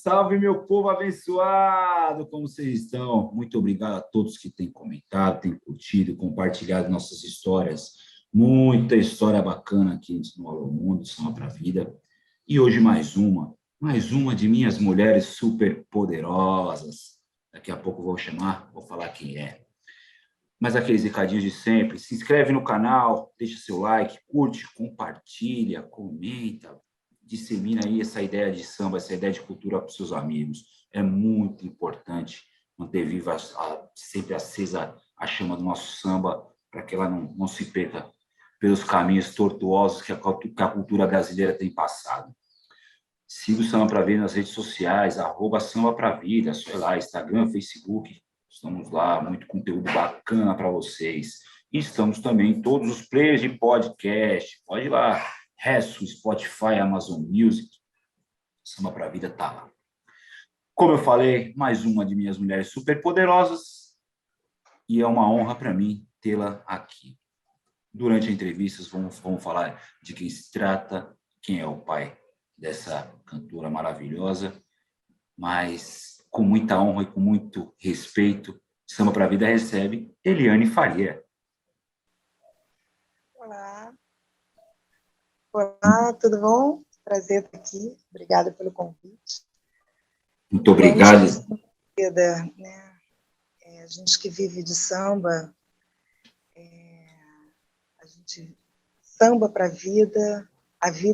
salve, meu povo abençoado! Como vocês estão? Muito obrigado a todos que têm comentado, têm curtido, compartilhado nossas histórias. Muita história bacana aqui no Alô Mundo, Samba para a Vida. E hoje mais uma de minhas mulheres super poderosas. Daqui a pouco vou falar quem é. Mas aqueles recadinhos de sempre, se inscreve no canal, deixa seu like, curte, compartilha, comenta, dissemina aí essa ideia de samba, essa ideia de cultura para os seus amigos. É muito importante manter viva, sempre acesa a chama do nosso samba, para que ela não se perca pelos caminhos tortuosos que a cultura brasileira tem passado. Siga o Samba para Vida nas redes sociais, @Samba para Vida, sei lá, Instagram, Facebook. Estamos lá, muito conteúdo bacana para vocês. E estamos também em todos os players de podcast. Pode ir lá, Resto, Spotify, Amazon Music. Samba para a Vida está lá. Como eu falei, mais uma de minhas mulheres superpoderosas. E é uma honra para mim tê-la aqui. Durante a entrevista, vamos falar de quem se trata, quem é o pai dessa cantora maravilhosa, mas com muita honra e com muito respeito, Samba para a Vida recebe Eliane Faria. Olá. Olá, tudo bom? Prazer estar aqui. Obrigada pelo convite. Muito obrigado. Vida, né? A gente que vive de samba, a gente samba para a vida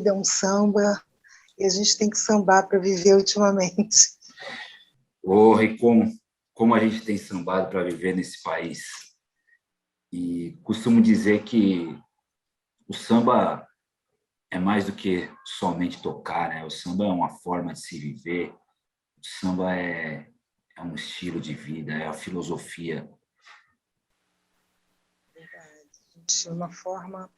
é um samba, e a gente tem que sambar para viver ultimamente. E como a gente tem sambado para viver nesse país. E costumo dizer que o samba é mais do que somente tocar, né? O samba é uma forma de se viver, o samba é um estilo de vida, é a filosofia. Verdade. A gente, uma forma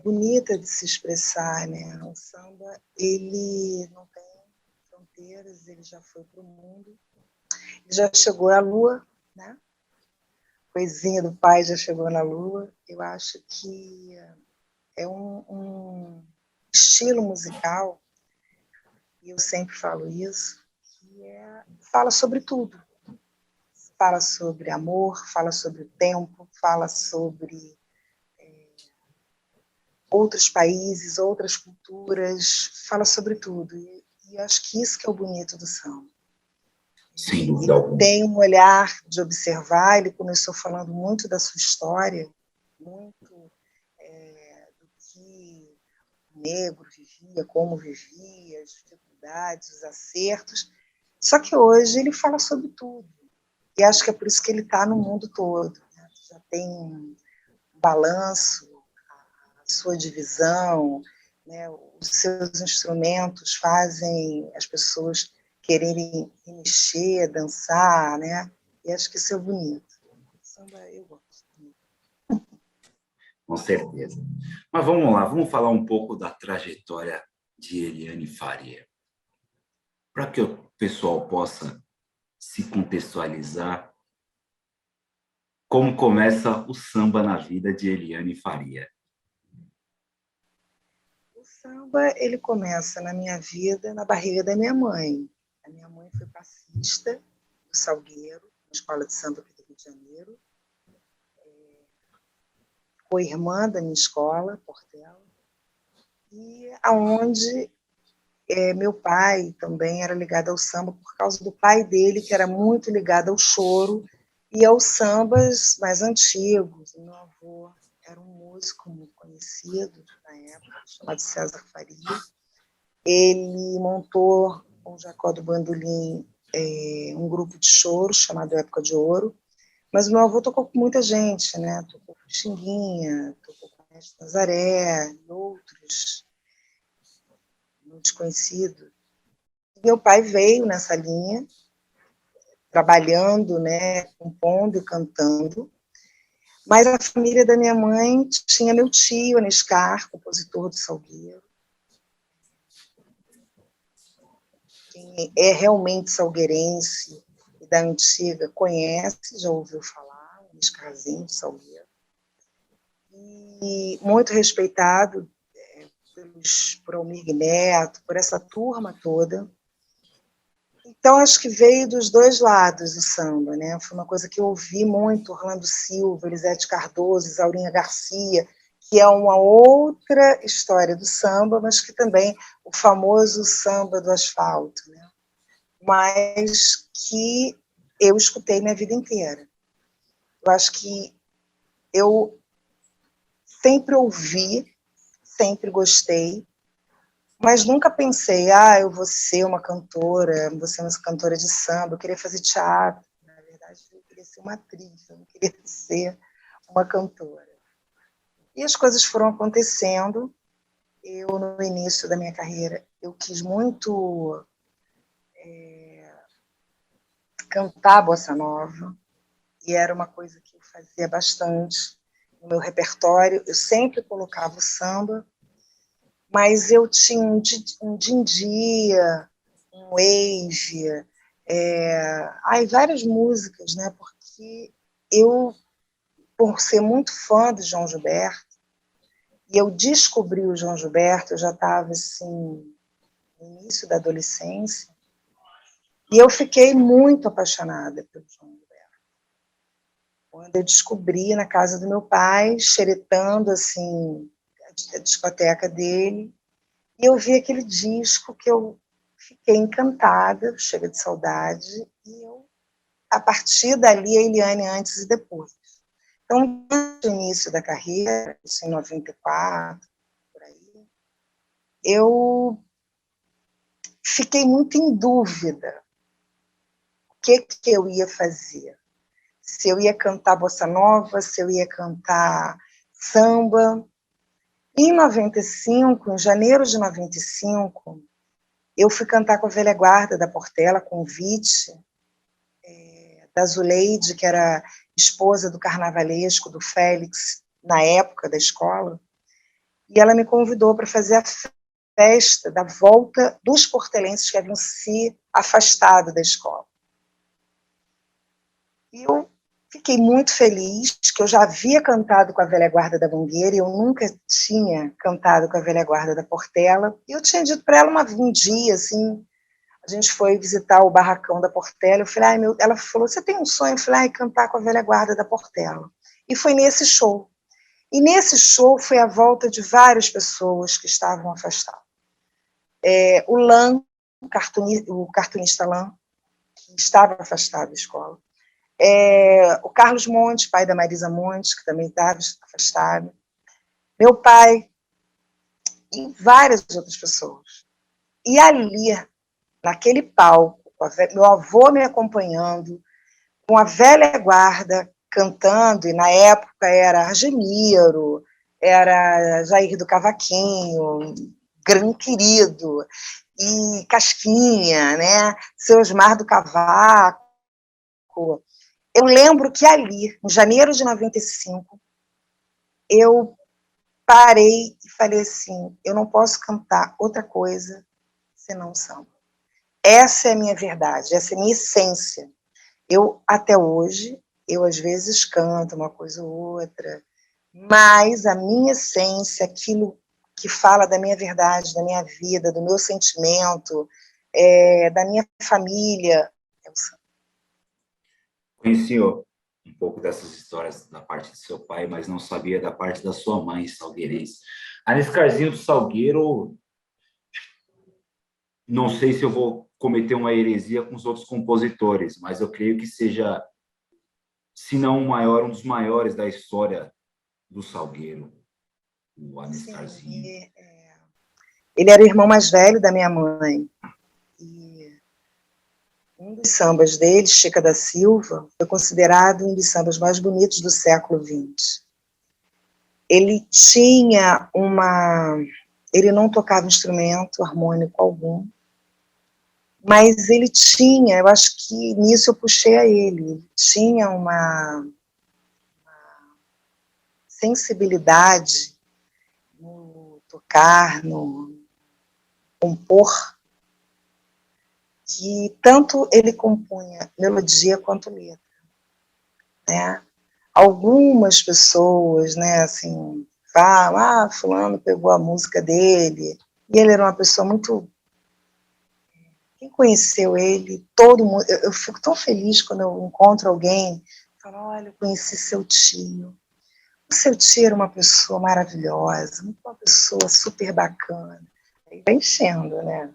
bonita de se expressar, né? O samba, ele não tem fronteiras, ele já foi para o mundo, ele já chegou à Lua, né? A poesia do pai já chegou na Lua. Eu acho que é um estilo musical, e eu sempre falo isso, que fala sobre tudo. Fala sobre amor, fala sobre o tempo, fala sobre outros países, outras culturas, fala sobre tudo. E acho que isso que é o bonito do samba. Sem dúvida alguma. Tem um olhar de observar, ele começou falando muito da sua história, muito do que o negro vivia, como vivia, as dificuldades, os acertos. Só que hoje ele fala sobre tudo. E acho que é por isso que ele está no mundo todo. Né? Já tem um balanço, a sua divisão, né? Os seus instrumentos fazem as pessoas quererem mexer, dançar, né? E acho que isso é bonito. O samba eu gosto. Com certeza. Mas vamos lá, vamos falar um pouco da trajetória de Eliane Faria. Para que o pessoal possa se contextualizar, como começa o samba na vida de Eliane Faria? O samba, ele começa na minha vida, na barriga da minha mãe. A minha mãe foi passista do Salgueiro, na escola de samba aqui do Rio de Janeiro. Foi irmã da minha escola, Portela. E aonde meu pai também era ligado ao samba por causa do pai dele, que era muito ligado ao choro e aos sambas mais antigos. Meu avô era um músico muito conhecido na época, chamado César Faria. Ele montou com o Jacó do Bandolim um grupo de choro chamado Época de Ouro, mas o meu avô tocou com muita gente, né? Tocou com Xinguinha, tocou com Mestre Nazaré, e outros muito conhecidos. Meu pai veio nessa linha, trabalhando, né, compondo e cantando, mas a família da minha mãe tinha meu tio, Aniscar, compositor do Salgueiro. Quem é realmente salgueirense e da antiga conhece, já ouviu falar, Aniscarzinho do Salgueiro. E muito respeitado por Almir Neto, por essa turma toda. Então, acho que veio dos dois lados o samba, né? Foi uma coisa que eu ouvi muito, Orlando Silva, Elisete Cardoso, Isaurinha Garcia, que é uma outra história do samba, mas que também o famoso samba do asfalto, né? Mas que eu escutei minha vida inteira. Eu acho que eu sempre ouvi, sempre gostei, mas nunca pensei, eu vou ser uma cantora, vou ser uma cantora de samba, eu queria fazer teatro. Na verdade, eu queria ser uma atriz, eu não queria ser uma cantora. E as coisas foram acontecendo. Eu, no início da minha carreira, eu quis muito cantar bossa nova, e era uma coisa que eu fazia bastante no meu repertório. Eu sempre colocava o samba, mas eu tinha um din-dia, um wave, várias músicas, né? Porque eu, por ser muito fã de João Gilberto, e eu descobri o João Gilberto, eu já estava assim, no início da adolescência, e eu fiquei muito apaixonada pelo João Gilberto. Quando eu descobri na casa do meu pai, xeretando assim, a discoteca dele, e eu vi aquele disco que eu fiquei encantada, Chega de Saudade, e eu, a partir dali, a Eliane antes e depois. Então, no início da carreira, isso em 94, por aí, eu fiquei muito em dúvida o que eu ia fazer. Se eu ia cantar bossa nova, se eu ia cantar samba. Em 95, em janeiro de 95, eu fui cantar com a velha guarda da Portela, convite da Zuleide, que era esposa do carnavalesco, do Félix, na época da escola, e ela me convidou para fazer a festa da volta dos portelenses que haviam se afastado da escola. E eu fiquei muito feliz, que eu já havia cantado com a velha guarda da Mangueira, e eu nunca tinha cantado com a velha guarda da Portela, e eu tinha dito para ela um dia, assim, a gente foi visitar o barracão da Portela, eu falei, ela falou, você tem um sonho? Eu falei, cantar com a velha guarda da Portela. E foi nesse show. E nesse show foi a volta de várias pessoas que estavam afastadas. O Lan, o cartunista Lan, que estava afastado da escola. O Carlos Monte, pai da Marisa Monte, que também estava afastado. Meu pai e várias outras pessoas. E ali, naquele palco, meu avô me acompanhando, com a velha guarda cantando, e na época era Argemiro, era Jair do Cavaquinho, Gran Querido, e Casquinha, né? Seu Osmar do Cavaco. Eu lembro que ali, em janeiro de 95, eu parei e falei assim, eu não posso cantar outra coisa senão samba. Essa é a minha verdade, essa é a minha essência. Eu, até hoje, eu às vezes canto uma coisa ou outra, mas a minha essência, aquilo que fala da minha verdade, da minha vida, do meu sentimento, da minha família, é o samba. Conheci um pouco dessas histórias da parte do seu pai, mas não sabia da parte da sua mãe, salgueirense. A Nescarzinho do Salgueiro, não sei se eu vou cometer uma heresia com os outros compositores, mas eu creio que seja, se não o maior, um dos maiores da história do Salgueiro, o Anescarzinho. Ele era o irmão mais velho da minha mãe. E um dos sambas dele, Chica da Silva, foi considerado um dos sambas mais bonitos do século XX. Ele tinha ele não tocava instrumento harmônico algum, mas ele tinha, eu acho que nisso eu puxei a ele tinha uma sensibilidade no tocar, no compor, que tanto ele compunha melodia quanto letra, né? Algumas pessoas, né, assim, falam, fulano pegou a música dele, e ele era uma pessoa muito Quem conheceu ele, todo mundo, eu fico tão feliz quando eu encontro alguém, falo, olha, eu conheci seu tio. O seu tio era uma pessoa maravilhosa, uma pessoa super bacana. Aí vai enchendo, né?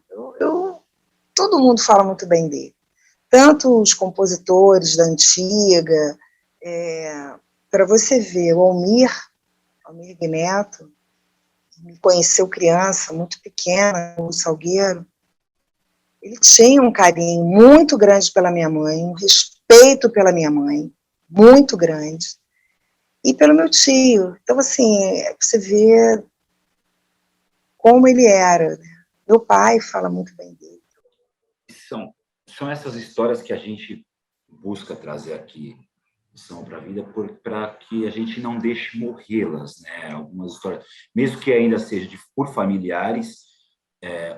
Todo mundo fala muito bem dele. Tanto os compositores da antiga, para você ver, o Almir Neto, me conheceu criança, muito pequena, o Salgueiro, ele tinha um carinho muito grande pela minha mãe, um respeito pela minha mãe, muito grande, e pelo meu tio. Então, assim, você vê como ele era. Né? Meu pai fala muito bem dele. São essas histórias que a gente busca trazer aqui para a vida para que a gente não deixe morrê-las, né? Algumas histórias, mesmo que ainda seja por familiares,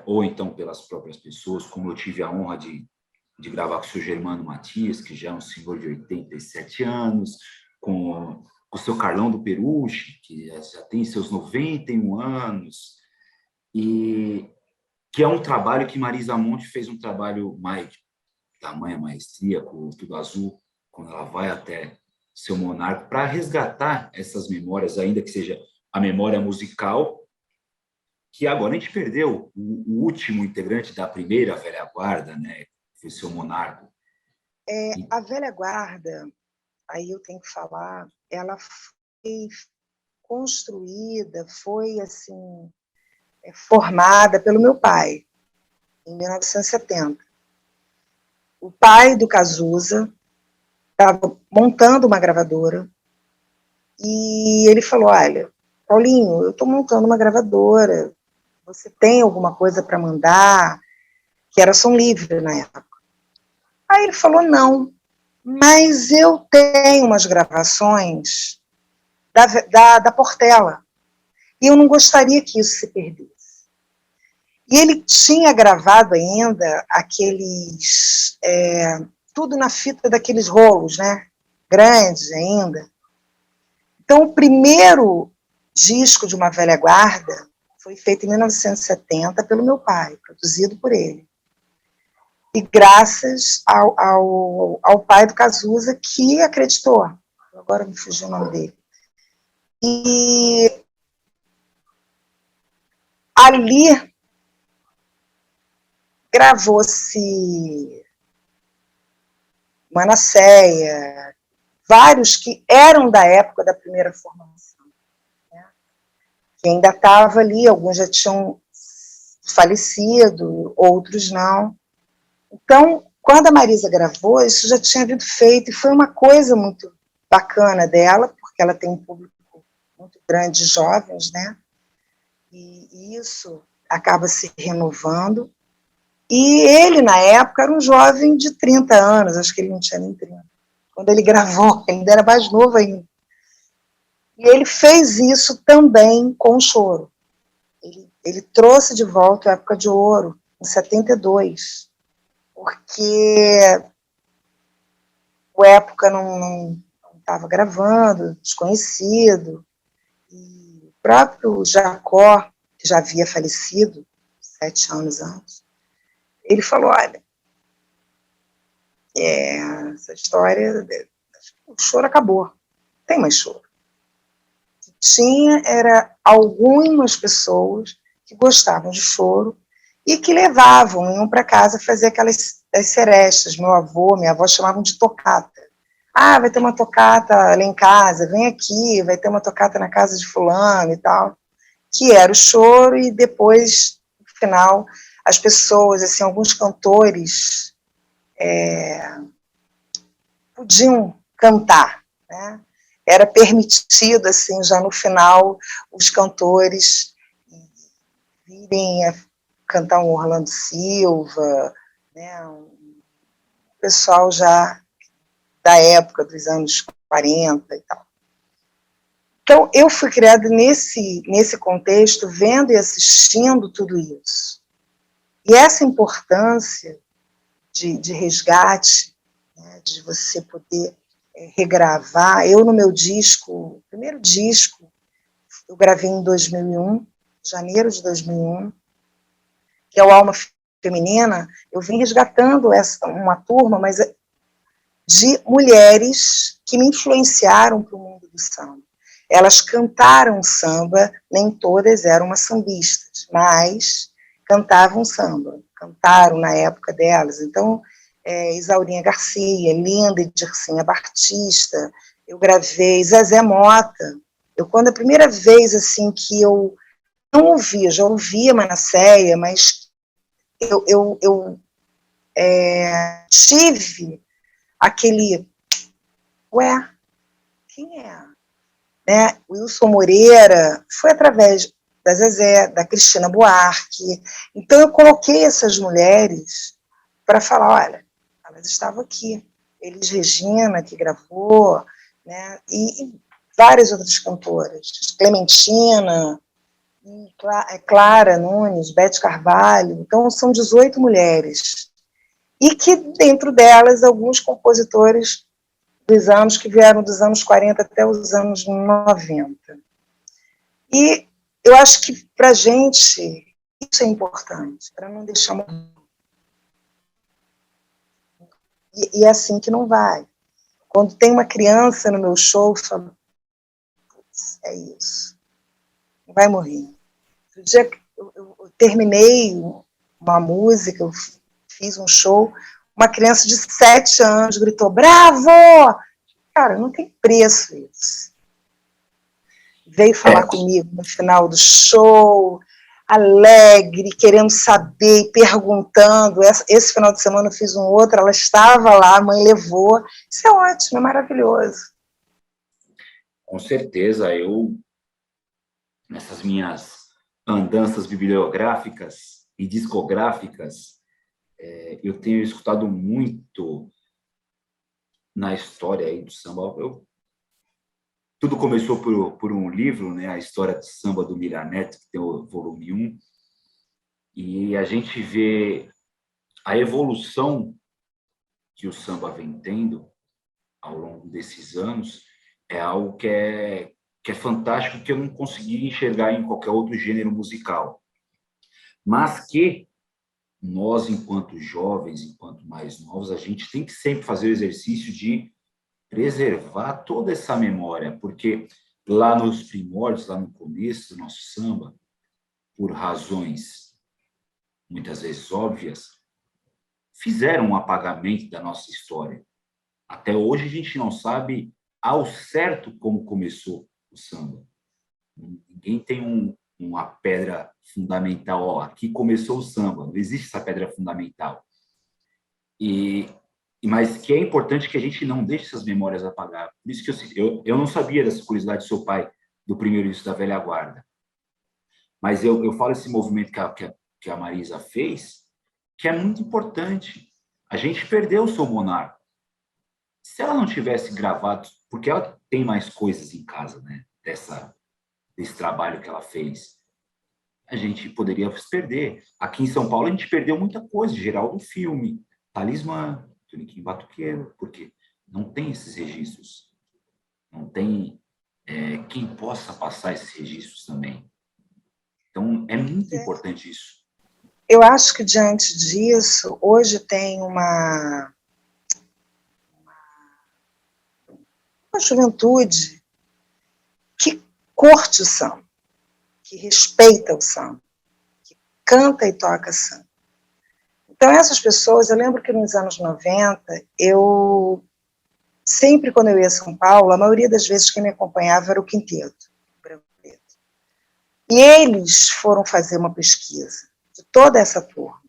ou então pelas próprias pessoas, como eu tive a honra de gravar com o seu Germano Matias, que já é um senhor de 87 anos, com o seu Carlão do Peruche, que já tem seus 91 anos, e que é um trabalho que Marisa Monte fez um trabalho mais tamanha maestria, com o Tudo Azul, quando ela vai até seu monarca, para resgatar essas memórias, ainda que seja a memória musical, que agora a gente perdeu o último integrante da primeira velha guarda, né? Foi seu monarca. A velha guarda, aí eu tenho que falar, ela foi construída, foi assim, formada pelo meu pai, em 1970. O pai do Cazuza estava montando uma gravadora e ele falou, olha, Paulinho, eu estou montando uma gravadora, você tem alguma coisa para mandar? Que era som livre na época. Aí ele falou, não, mas eu tenho umas gravações da Portela e eu não gostaria que isso se perdesse. E ele tinha gravado ainda aqueles, tudo na fita daqueles rolos, né? Grandes ainda. Então, o primeiro disco de Uma Velha Guarda foi feito em 1970 pelo meu pai, produzido por ele. E graças ao pai do Cazuza, que acreditou. Agora me fugiu o nome dele. E ali gravou-se Manasseia, vários que eram da época da primeira formação, né? Que ainda estava ali, alguns já tinham falecido, outros não. Então, quando a Marisa gravou, isso já tinha sido feito, e foi uma coisa muito bacana dela, porque ela tem um público muito grande de jovens, né? E isso acaba se renovando. E ele, na época, era um jovem de 30 anos, acho que ele não tinha nem 30. Quando ele gravou, ele ainda era mais novo ainda. E ele fez isso também com o choro. Ele trouxe de volta a época de ouro, em 72, porque o Época não estava gravando, desconhecido, e o próprio Jacó, que já havia falecido 7 anos antes, ele falou, olha, essa história, o choro acabou, não tem mais choro. O que tinha era algumas pessoas que gostavam de choro e que levavam, iam para casa fazer aquelas as serestas. Meu avô, minha avó chamavam de tocata. Ah, vai ter uma tocata lá em casa, vem aqui, vai ter uma tocata na casa de fulano e tal. Que era o choro, e depois, no final, as pessoas, assim, alguns cantores podiam cantar, né? Era permitido, assim, já no final, os cantores virem a cantar um Orlando Silva, né? Um pessoal já da época dos anos 40 e tal. Então, eu fui criada nesse contexto, vendo e assistindo tudo isso. E essa importância de resgate, né, de você poder regravar. Eu, no meu disco, primeiro disco, eu gravei em 2001, janeiro de 2001, que é o Alma feminina, eu vim resgatando uma turma, mas de mulheres que me influenciaram para o mundo do samba. Elas cantaram samba, nem todas eram umas sambistas, mas cantavam samba, cantaram na época delas. Então, Isaurinha Garcia, Linda e Dircinha Batista, eu gravei Zezé Mota. Quando a primeira vez assim que eu não ouvia, já ouvia Manasseia, mas eu tive aquele, ué, quem é? Né? Wilson Moreira, foi através da Zezé, da Cristina Buarque. Então eu coloquei essas mulheres para falar, olha, elas estavam aqui. Elis Regina, que gravou, né? E várias outras cantoras, Clementina, Clara Nunes, Bete Carvalho. Então são 18 mulheres. E que dentro delas alguns compositores dos anos que vieram dos anos 40 até os anos 90. E eu acho que para a gente isso é importante, para não deixar morrer. E é assim que não vai. Quando tem uma criança no meu show, eu falo, é isso, não vai morrer. No dia que eu terminei uma música, eu fiz um show, uma criança de 7 anos gritou, bravo! Cara, não tem preço isso. Veio falar comigo no final do show, alegre, querendo saber, perguntando. Esse final de semana eu fiz um outro, ela estava lá, a mãe levou. Isso é ótimo, é maravilhoso. Com certeza, nessas minhas andanças bibliográficas e discográficas, eu tenho escutado muito na história aí do samba. Tudo começou por um livro, né, a história do samba do Milha Neto, que tem o volume 1, e a gente vê a evolução que o samba vem tendo ao longo desses anos, é algo que é fantástico, que eu não consegui enxergar em qualquer outro gênero musical. Mas que nós, enquanto jovens, enquanto mais novos, a gente tem que sempre fazer o exercício de preservar toda essa memória, porque lá nos primórdios, lá no começo do nosso samba, por razões muitas vezes óbvias, fizeram um apagamento da nossa história. Até hoje a gente não sabe ao certo como começou o samba. Ninguém tem uma pedra fundamental, ó, aqui começou o samba, não existe essa pedra fundamental. Mas que é importante que a gente não deixe essas memórias apagar. Por isso que eu não sabia dessa curiosidade do seu pai, do primeiro disco da Velha Guarda. Mas eu falo esse movimento que a Marisa fez, que é muito importante. A gente perdeu o Som Monarca. Se ela não tivesse gravado, porque ela tem mais coisas em casa, né, desse trabalho que ela fez, a gente poderia se perder. Aqui em São Paulo a gente perdeu muita coisa, Geraldo Filme, Talismã, Toniquinho Batuqueiro, porque não tem esses registros. Não tem quem possa passar esses registros também. Então, é muito importante isso. Eu acho que, diante disso, hoje tem uma juventude que curte o samba, que respeita o samba, que canta e toca samba. Então, essas pessoas, eu lembro que nos anos 90, sempre quando eu ia a São Paulo, a maioria das vezes quem me acompanhava era o Quinteto, Branco Preto. E eles foram fazer uma pesquisa de toda essa turma,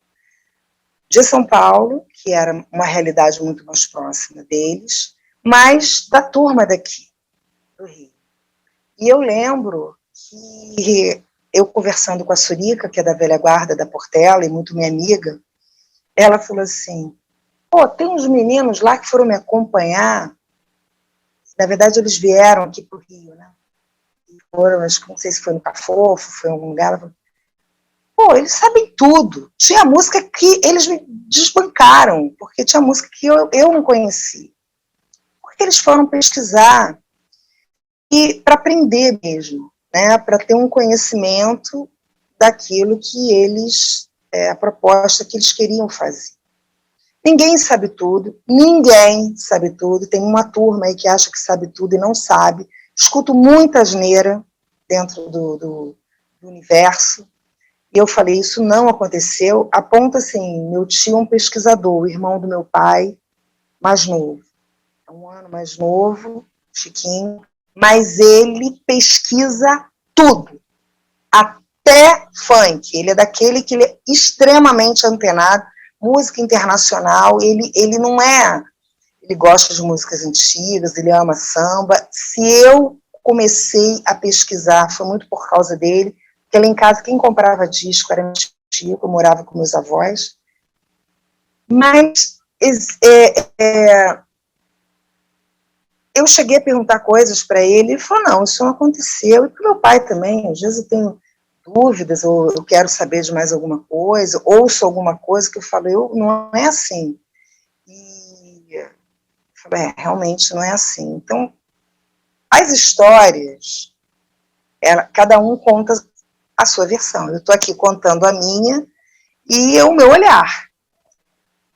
de São Paulo, que era uma realidade muito mais próxima deles, mas da turma daqui, do Rio. E eu lembro que eu conversando com a Surica, que é da velha guarda da Portela, e muito minha amiga, ela falou assim, pô, tem uns meninos lá que foram me acompanhar, na verdade eles vieram aqui para o Rio, né? Foram, acho que não sei se foi no Cafofo, foi em algum lugar, pô, eles sabem tudo. Tinha música que eles me desbancaram, porque tinha música que eu não conhecia. Porque eles foram pesquisar e para aprender mesmo, né? Para ter um conhecimento daquilo que eles a proposta que eles queriam fazer. Ninguém sabe tudo, ninguém sabe tudo. Tem uma turma aí que acha que sabe tudo e não sabe. Escuto muita asneira dentro do universo. E eu falei, isso não aconteceu. A ponto, assim, meu tio é um pesquisador, o irmão do meu pai, mais novo. É um ano mais novo, Chiquinho. Mas ele pesquisa tudo. Até funk. Ele é daquele que ele é extremamente antenado. Música internacional, ele não é... Ele gosta de músicas antigas, ele ama samba. Se eu comecei a pesquisar, foi muito por causa dele, porque lá em casa quem comprava disco era meu tio, eu morava com meus avós. Mas eu cheguei a perguntar coisas para ele, ele falou, não, isso não aconteceu. E para o meu pai também, às vezes eu tenho dúvidas, ou eu quero saber de mais alguma coisa, ouço alguma coisa que eu falo, não é assim. E eu falei, realmente não é assim. Então, as histórias, cada um conta a sua versão. Eu estou aqui contando a minha e o meu olhar.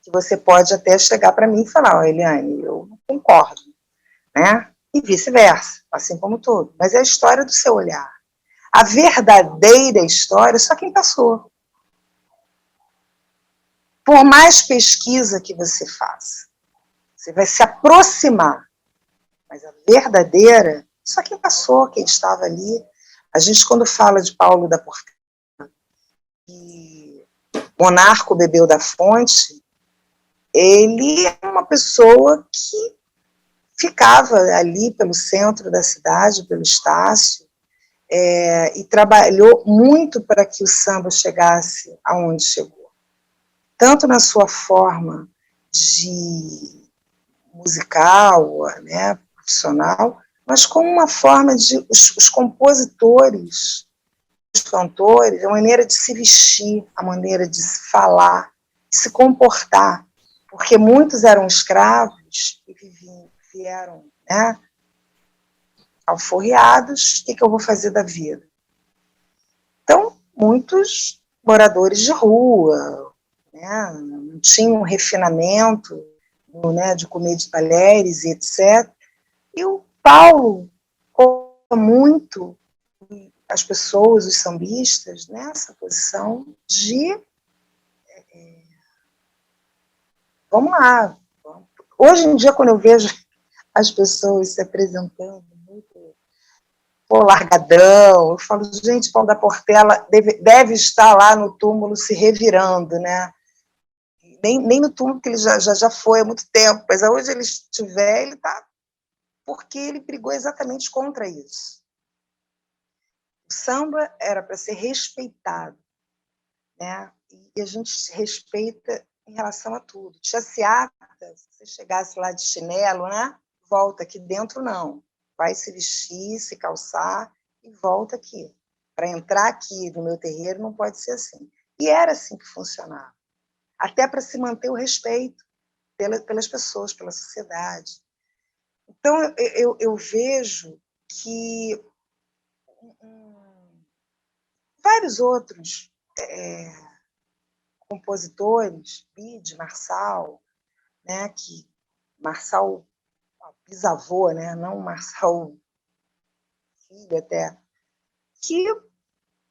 Que você pode até chegar para mim e falar, Eliane, eu não concordo, né? E vice-versa, assim como tudo. Mas é a história do seu olhar. A verdadeira história, só quem passou. Por mais pesquisa que você faça, você vai se aproximar. Mas a verdadeira, só quem passou, quem estava ali. A gente, quando fala de Paulo da Portela, que Monarco bebeu da fonte, ele é uma pessoa que ficava ali pelo centro da cidade, pelo Estácio, e trabalhou muito para que o samba chegasse aonde chegou. Tanto na sua forma de musical, né, profissional, mas como uma forma de os compositores, os cantores, a maneira de se vestir, a maneira de se falar, de se comportar, porque muitos eram escravos e vieram, né, alforriados, o que eu vou fazer da vida? Então, muitos moradores de rua, né, não tinham refinamento, né, de comer de talheres e etc. E o Paulo coloca muito as pessoas, os sambistas, nessa posição de vamos lá. Hoje em dia, quando eu vejo as pessoas se apresentando muito largadão, eu falo, gente, Paulo da Portela deve estar lá no túmulo se revirando, né? Nem no túmulo, que ele já foi há muito tempo, mas aonde ele estiver, ele está, porque ele brigou exatamente contra isso. O samba era para ser respeitado, né? E a gente se respeita em relação a tudo. Tia Seata, se você chegasse lá de chinelo, né? Volta aqui dentro, não. Vai se vestir, se calçar e volta aqui. Para entrar aqui no meu terreiro não pode ser assim. E era assim que funcionava. Até para se manter o respeito pelas pessoas, pela sociedade. Então, eu vejo que vários outros compositores, Bide, Marçal, né, que Marçal bisavô, né, não Marçal filho até, que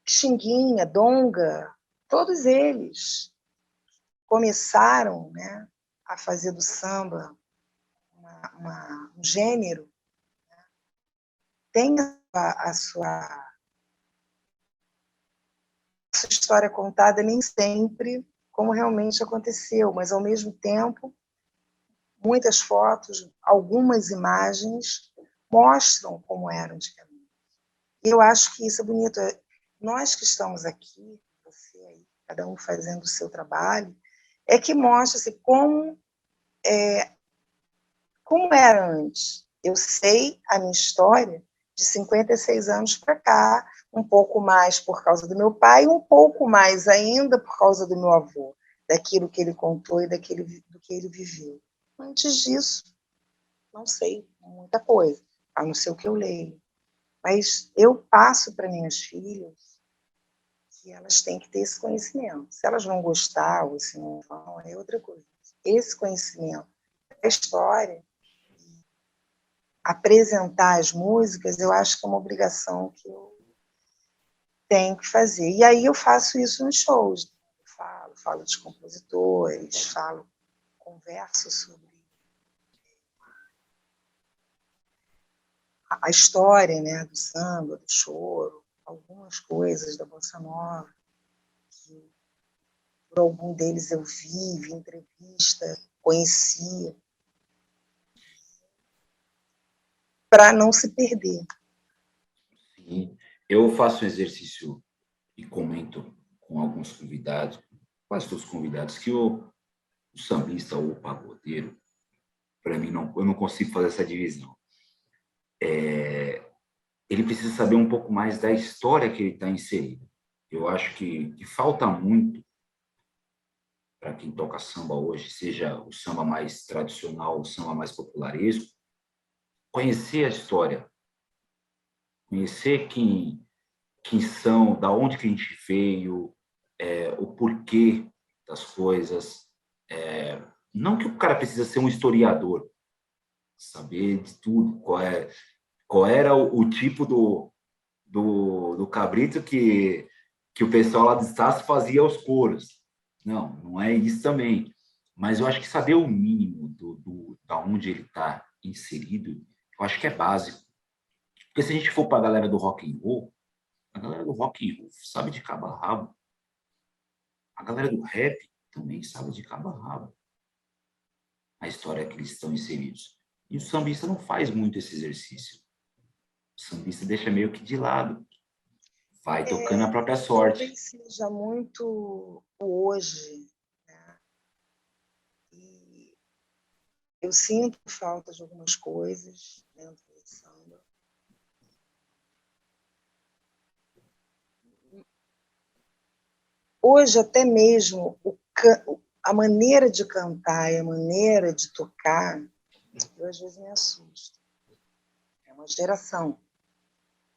Xinguinha, Donga, todos eles começaram, né, a fazer do samba um gênero, né, tem a sua história contada nem sempre como realmente aconteceu, mas ao mesmo tempo muitas fotos, algumas imagens mostram como era antigamente. E eu acho que isso é bonito. Nós que estamos aqui, você aí, cada um fazendo o seu trabalho, é que mostra-se como era antes. Eu sei a minha história de 56 anos para cá, um pouco mais por causa do meu pai, um pouco mais ainda por causa do meu avô, daquilo que ele contou e do que ele viveu. Antes disso, não sei muita coisa, a não ser o que eu leio. Mas eu passo para minhas filhas que elas têm que ter esse conhecimento. Se elas não gostar ou se não vão, é outra coisa. Esse conhecimento da história, apresentar as músicas, eu acho que é uma obrigação que eu tenho que fazer. E aí eu faço isso nos shows. Falo dos compositores, converso sobre a história, né, do samba, do choro, algumas coisas da bossa nova, que por algum deles eu vi entrevista, conhecia, para não se perder. Sim, eu faço um exercício e comento com alguns convidados, quase todos os convidados, que o sambista ou o pagodeiro, para mim, eu não consigo fazer essa divisão. Ele precisa saber um pouco mais da história que ele está inserido. Eu acho que falta muito para quem toca samba hoje, seja o samba mais tradicional, o samba mais popularesco, conhecer a história, conhecer quem são, da onde que a gente veio, o porquê das coisas. Não que o cara precisa ser um historiador, saber de tudo, qual era o tipo do cabrito que o pessoal lá do Estácio fazia aos coros. Não é isso também. Mas eu acho que saber o mínimo da onde ele está inserido, eu acho que é básico. Porque se a gente for para a galera do rock and roll, a galera do rock and roll sabe de cabo a rabo. A galera do rap também sabe de cabo a rabo a história que eles estão inseridos. E o sambista não faz muito esse exercício. O sambista deixa meio que de lado. Vai tocando a própria sorte. Talvez seja muito hoje, né? E eu sinto falta de algumas coisas dentro do samba. Hoje, até mesmo, a maneira de cantar e a maneira de tocar, eu às vezes me assusto. É uma geração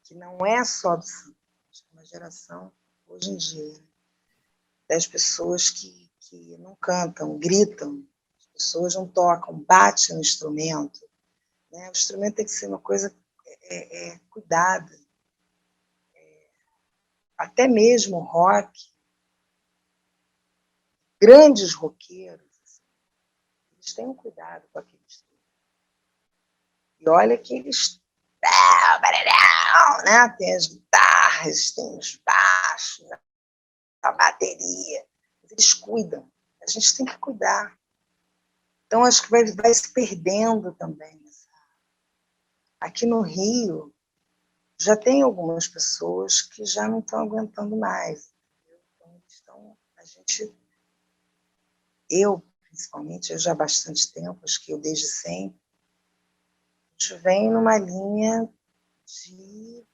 que não é só do samba, é uma geração, hoje em dia, das pessoas que não cantam, gritam, as pessoas não tocam, batem no instrumento. Né? O instrumento tem que ser uma coisa cuidada. Até mesmo o rock, grandes roqueiros, assim, eles têm um cuidado com aquele instrumento. E olha que eles... Né? Tem as guitarras, tem os baixos, a bateria. Eles cuidam. A gente tem que cuidar. Então, acho que vai se perdendo também. Aqui no Rio, já tem algumas pessoas que já não estão aguentando mais. Então, eu, principalmente, eu já há bastante tempo, acho que eu desde sempre, a gente vem numa linha de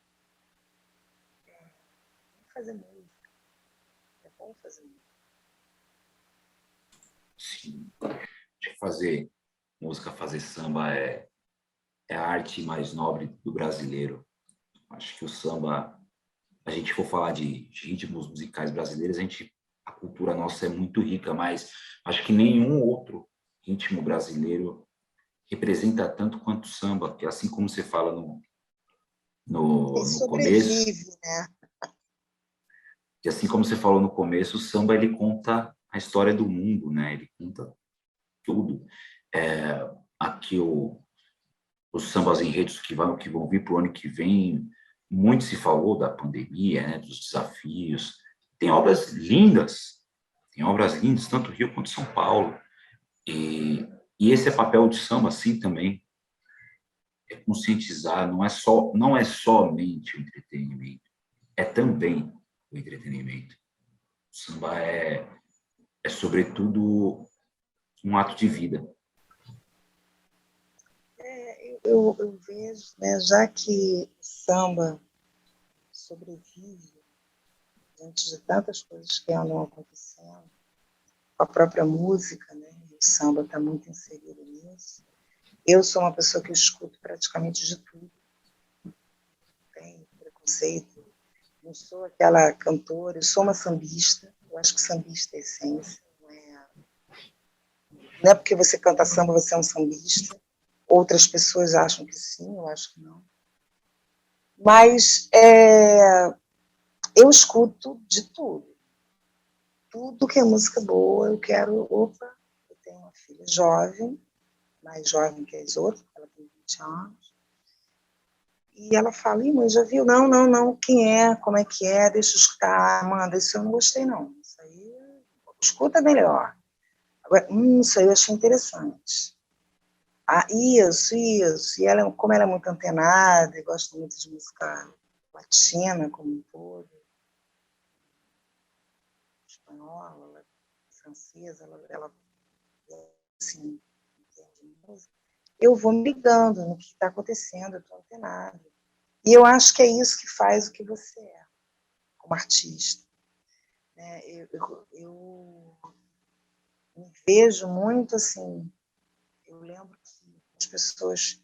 fazer música. É bom fazer música. Sim. De fazer música, fazer samba é a arte mais nobre do brasileiro. Acho que o samba, a gente for falar de ritmos musicais brasileiros, a cultura nossa é muito rica, mas acho que nenhum outro ritmo brasileiro representa tanto quanto o samba, que assim como você fala no começo, sobrevive, né? que assim como você falou no começo, o samba ele conta a história do mundo, né? Ele conta tudo. Aqui os sambas enredos que vão vir para o ano que vem, muito se falou da pandemia, né, dos desafios. Tem obras lindas, tanto Rio quanto São Paulo. E esse é papel do samba, assim, também, é conscientizar, não é somente o entretenimento, é também o entretenimento. O samba sobretudo, um ato de vida. Eu vejo, né, já que o samba sobrevive diante de tantas coisas que andam acontecendo, com a própria música, né, o samba está muito inserido nisso. Eu sou uma pessoa que escuto praticamente de tudo. Tem preconceito não sou aquela cantora, eu sou uma sambista, eu acho que sambista é essência, não é porque você canta samba, você é um sambista, outras pessoas acham que sim, eu acho que não. Mas eu escuto de tudo. Tudo que é música boa, eu quero... Opa, eu tenho uma filha jovem, mais jovem que as outras, ela tem 20 anos, e ela fala, ih, mãe, já viu? Não, não, não, quem é? Como é que é? Deixa eu escutar. Amanda, isso eu não gostei, não. Isso aí, escuta melhor. Agora, isso aí eu achei interessante. Ah, isso. E ela, como ela é muito antenada e gosta muito de música latina como um todo, espanhola, francesa, ela assim, entende música, eu vou me ligando no que está acontecendo, eu estou antenada. E eu acho que é isso que faz o que você é, como artista. Né? Eu me vejo muito assim, eu lembro que as pessoas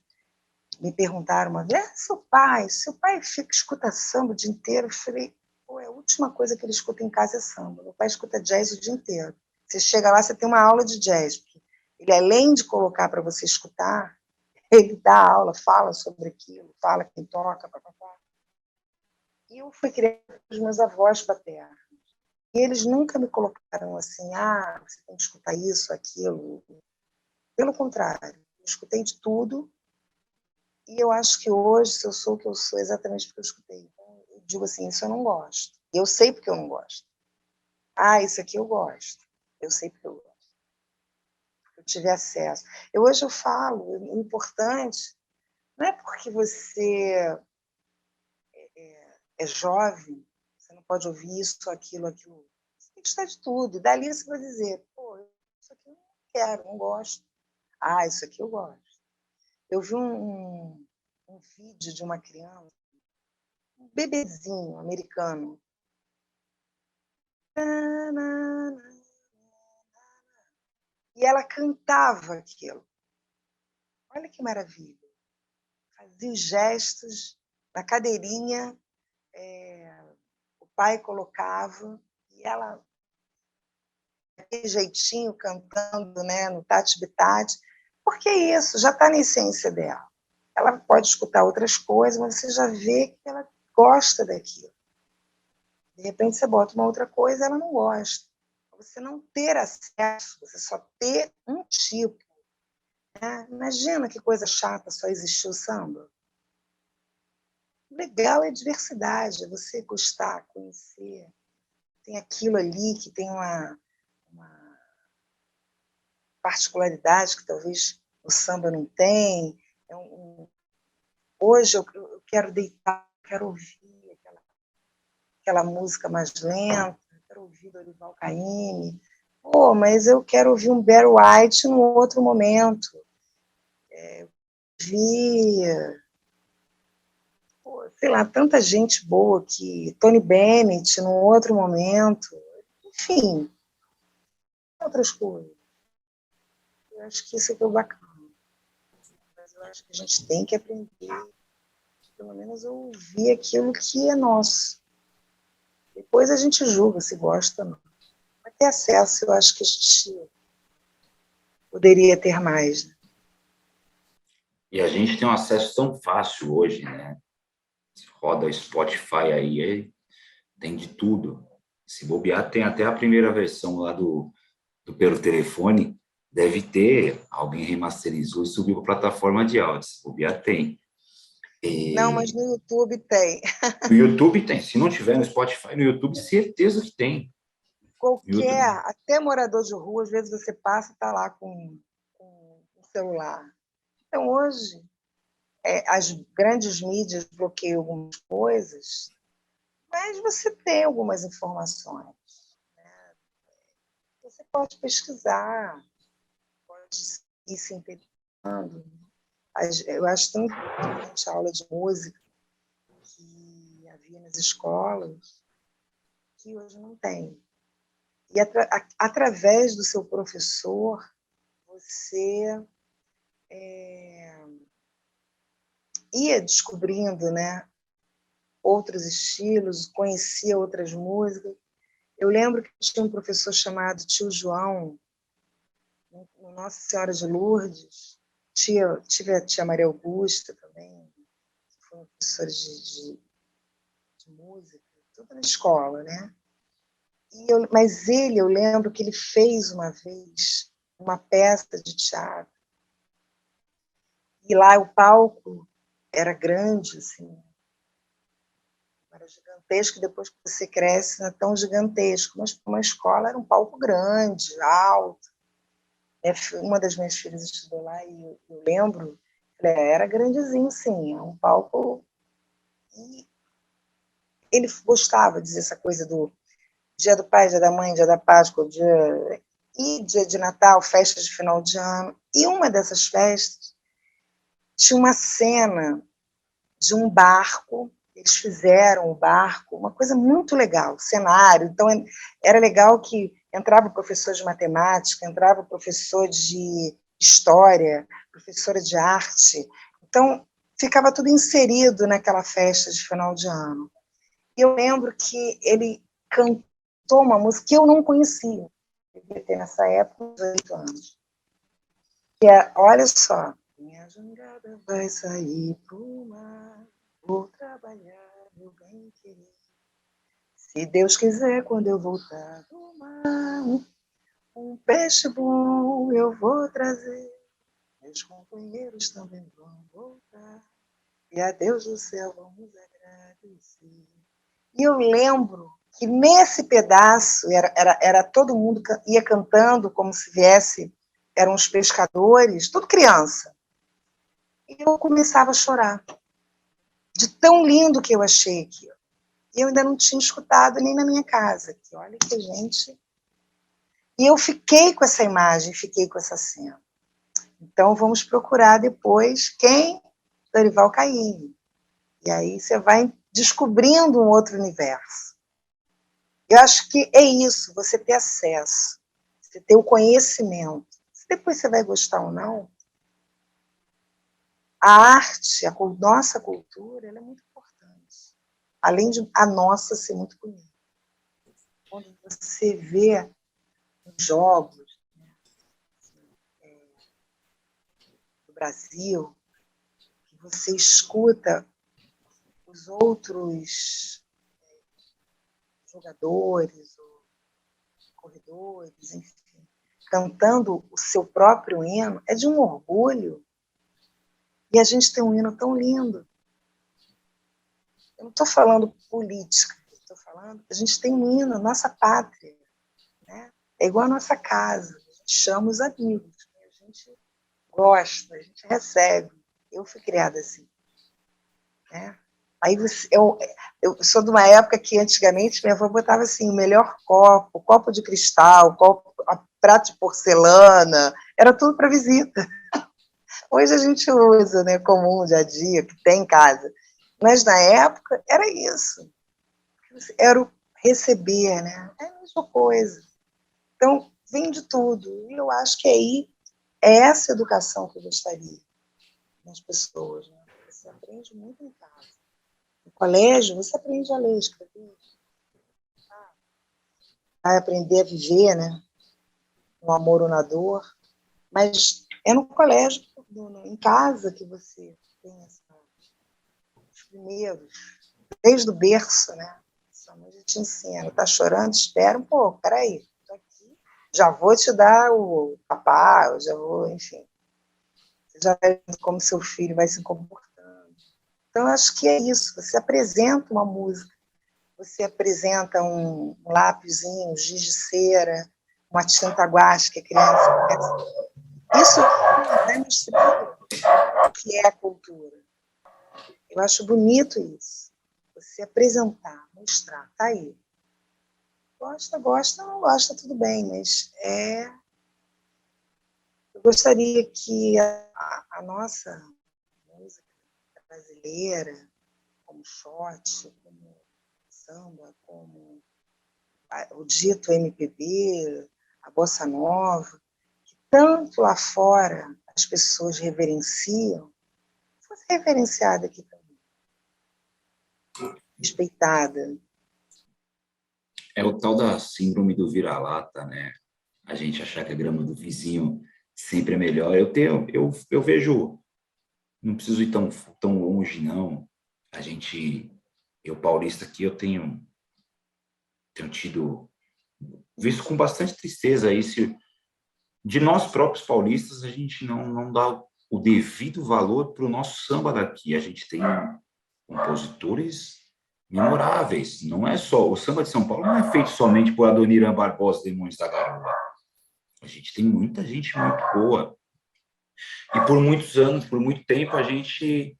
me perguntaram uma vez, seu pai escuta samba o dia inteiro? Eu falei, pô, a última coisa que ele escuta em casa é samba. Meu pai escuta jazz o dia inteiro. Você chega lá, você tem uma aula de jazz, porque ele, além de colocar para você escutar, ele dá aula, fala sobre aquilo, fala quem toca, papapá. E eu fui criada com os meus avós paternos. E eles nunca me colocaram assim, você tem que escutar isso, aquilo. Pelo contrário, eu escutei de tudo. E eu acho que hoje, se eu sou o que eu sou, exatamente porque eu escutei. Então, eu digo assim, isso eu não gosto. Eu sei porque eu não gosto. Isso aqui eu gosto. Eu sei porque eu gosto. Eu tive acesso. Hoje eu falo, o importante não é porque você é jovem, você não pode ouvir isso, aquilo, aquilo. Você tem que estar de tudo. E dali você vai dizer, pô, isso aqui eu não quero, não gosto. Isso aqui eu gosto. Eu vi um vídeo de uma criança, um bebezinho americano. E ela cantava aquilo. Olha que maravilha. Fazia os gestos na cadeirinha, o pai colocava, e ela, daquele jeitinho, cantando, né, no tati-bitati, porque é isso, já está na essência dela. Ela pode escutar outras coisas, mas você já vê que ela gosta daquilo. De repente você bota uma outra coisa, ela não gosta. Você não ter acesso, você só ter um tipo. Né? Imagina que coisa chata só existir o samba. Legal é a diversidade, é você gostar, conhecer. Tem aquilo ali que tem uma particularidade que talvez o samba não tem. Hoje eu quero deitar, quero ouvir aquela música mais lenta, quero ouvir Dorival Caymmi. Pô, mas eu quero ouvir um Barry White num outro momento. Vi, sei lá, tanta gente boa que Tony Bennett num outro momento. Enfim, outras coisas. Eu acho que isso é que é o bacana. Mas eu acho que a gente tem que aprender, pelo menos, a ouvir aquilo que é nosso. Depois a gente julga se gosta ou não. Mas ter acesso, eu acho que a gente poderia ter mais. Né? E a gente tem um acesso tão fácil hoje, né? Roda o Spotify aí, tem de tudo. Se bobear, tem até a primeira versão lá do pelo telefone, deve ter, alguém remasterizou e subiu para a plataforma de áudio. Se bobear, tem. Não, mas no YouTube tem. No YouTube tem. Se não tiver no Spotify, no YouTube, certeza que tem. Qualquer, até morador de rua, às vezes você passa e está lá com o celular. Então, hoje, as grandes mídias bloqueiam algumas coisas, mas você tem algumas informações. Né? Você pode pesquisar, pode ir se interessando. Eu acho tão importante a aula de música que havia nas escolas, que hoje não tem. E através do seu professor, você ia descobrindo, né, outros estilos, conhecia outras músicas. Eu lembro que tinha um professor chamado Tio João, no Nossa Senhora de Lourdes. Tive a tia Maria Augusta também, que foi uma professora de música, tudo na escola, né? Mas eu lembro que ele fez uma vez uma peça de teatro, e lá o palco era grande, assim, era gigantesco, depois que você cresce não é tão gigantesco, mas uma escola era um palco grande, alto. Uma das minhas filhas estudou lá e eu lembro, era grandezinho, sim, é um palco. E ele gostava de dizer essa coisa do Dia do Pai, Dia da Mãe, Dia da Páscoa, dia de Natal, festas de final de ano. E uma dessas festas tinha uma cena de um barco, eles fizeram o barco, uma coisa muito legal, cenário. Então, era legal que entrava o professor de matemática, entrava o professor de história, professora de arte. Então, ficava tudo inserido naquela festa de final de ano. E eu lembro que ele cantou uma música que eu não conhecia, eu devia ter nessa época uns 8 anos, que é, olha só, minha jangada vai sair pro mar, vou trabalhar, meu bem querido. Se Deus quiser, quando eu voltar do mar, um peixe bom eu vou trazer. Meus companheiros também vão voltar. E a Deus do céu vamos agradecer. E eu lembro que nesse pedaço era todo mundo ia cantando como se viesse, eram os pescadores, tudo criança. E eu começava a chorar, de tão lindo que eu achei aquilo. E eu ainda não tinha escutado nem na minha casa. Que olha que gente. E eu fiquei com essa imagem, fiquei com essa cena. Então, vamos procurar depois quem? Dorival Caymmi. E aí você vai descobrindo um outro universo. Eu acho que é isso, você ter acesso, você ter o conhecimento. Se depois você vai gostar ou não, a arte, a nossa cultura, ela é muito importante. Além de a nossa ser muito bonita. Quando você vê os jogos, né, do Brasil, que você escuta os outros jogadores, ou corredores, enfim, cantando o seu próprio hino, é de um orgulho. E a gente tem um hino tão lindo. Eu não estou falando política, estou falando que a gente tem um hino, nossa pátria. Né? É igual a nossa casa, a gente chama os amigos, né? A gente gosta, a gente recebe. Eu fui criada assim. Né? Aí eu sou de uma época que antigamente minha avó botava assim, o melhor copo de cristal, prato de porcelana, era tudo para visita. Hoje a gente usa, né, comum, dia a dia, que tem em casa. Mas na época era isso. Era o receber, né? É a mesma coisa. Então, vem de tudo. E eu acho que aí é essa educação que eu gostaria nas pessoas. Né? Você aprende muito em casa. No colégio, você aprende a ler, escrever. Vai aprender a viver, né? No amor ou na dor. Mas é no colégio, em casa, que você tem os primeiros, desde o berço, né? Sua mãe já te ensina. Tá chorando? Espera um pouco, peraí. Tô aqui. Já vou te dar o papá, eu já vou, enfim. Você já vai vendo como seu filho vai se comportando. Então, acho que é isso. Você apresenta uma música, você apresenta um lápisinho, um giz de cera, uma tinta guache que a criança quer. Isso vai mostrando o que é a cultura. Eu acho bonito isso. Você apresentar, mostrar, tá aí. Gosta, gosta, não gosta, tudo bem, mas eu gostaria que a nossa música brasileira, como shot, como samba, como o dito MPB, a bossa nova, que tanto lá fora as pessoas reverenciam, fosse reverenciada aqui também. respeitada. É o tal da síndrome do vira-lata, né? A gente achar que a grama do vizinho sempre é melhor. Eu vejo, não preciso ir tão longe, não. Eu paulista aqui, eu tenho tido, visto com bastante tristeza isso, de nós próprios paulistas, a gente não dá o devido valor para o nosso samba daqui. A gente tem compositores memoráveis. Não é só o samba de São Paulo, não é feito somente por Adoniran Barbosa, Demônios da Garoa. A gente tem muita gente muito boa. E por muitos anos, por muito tempo, a gente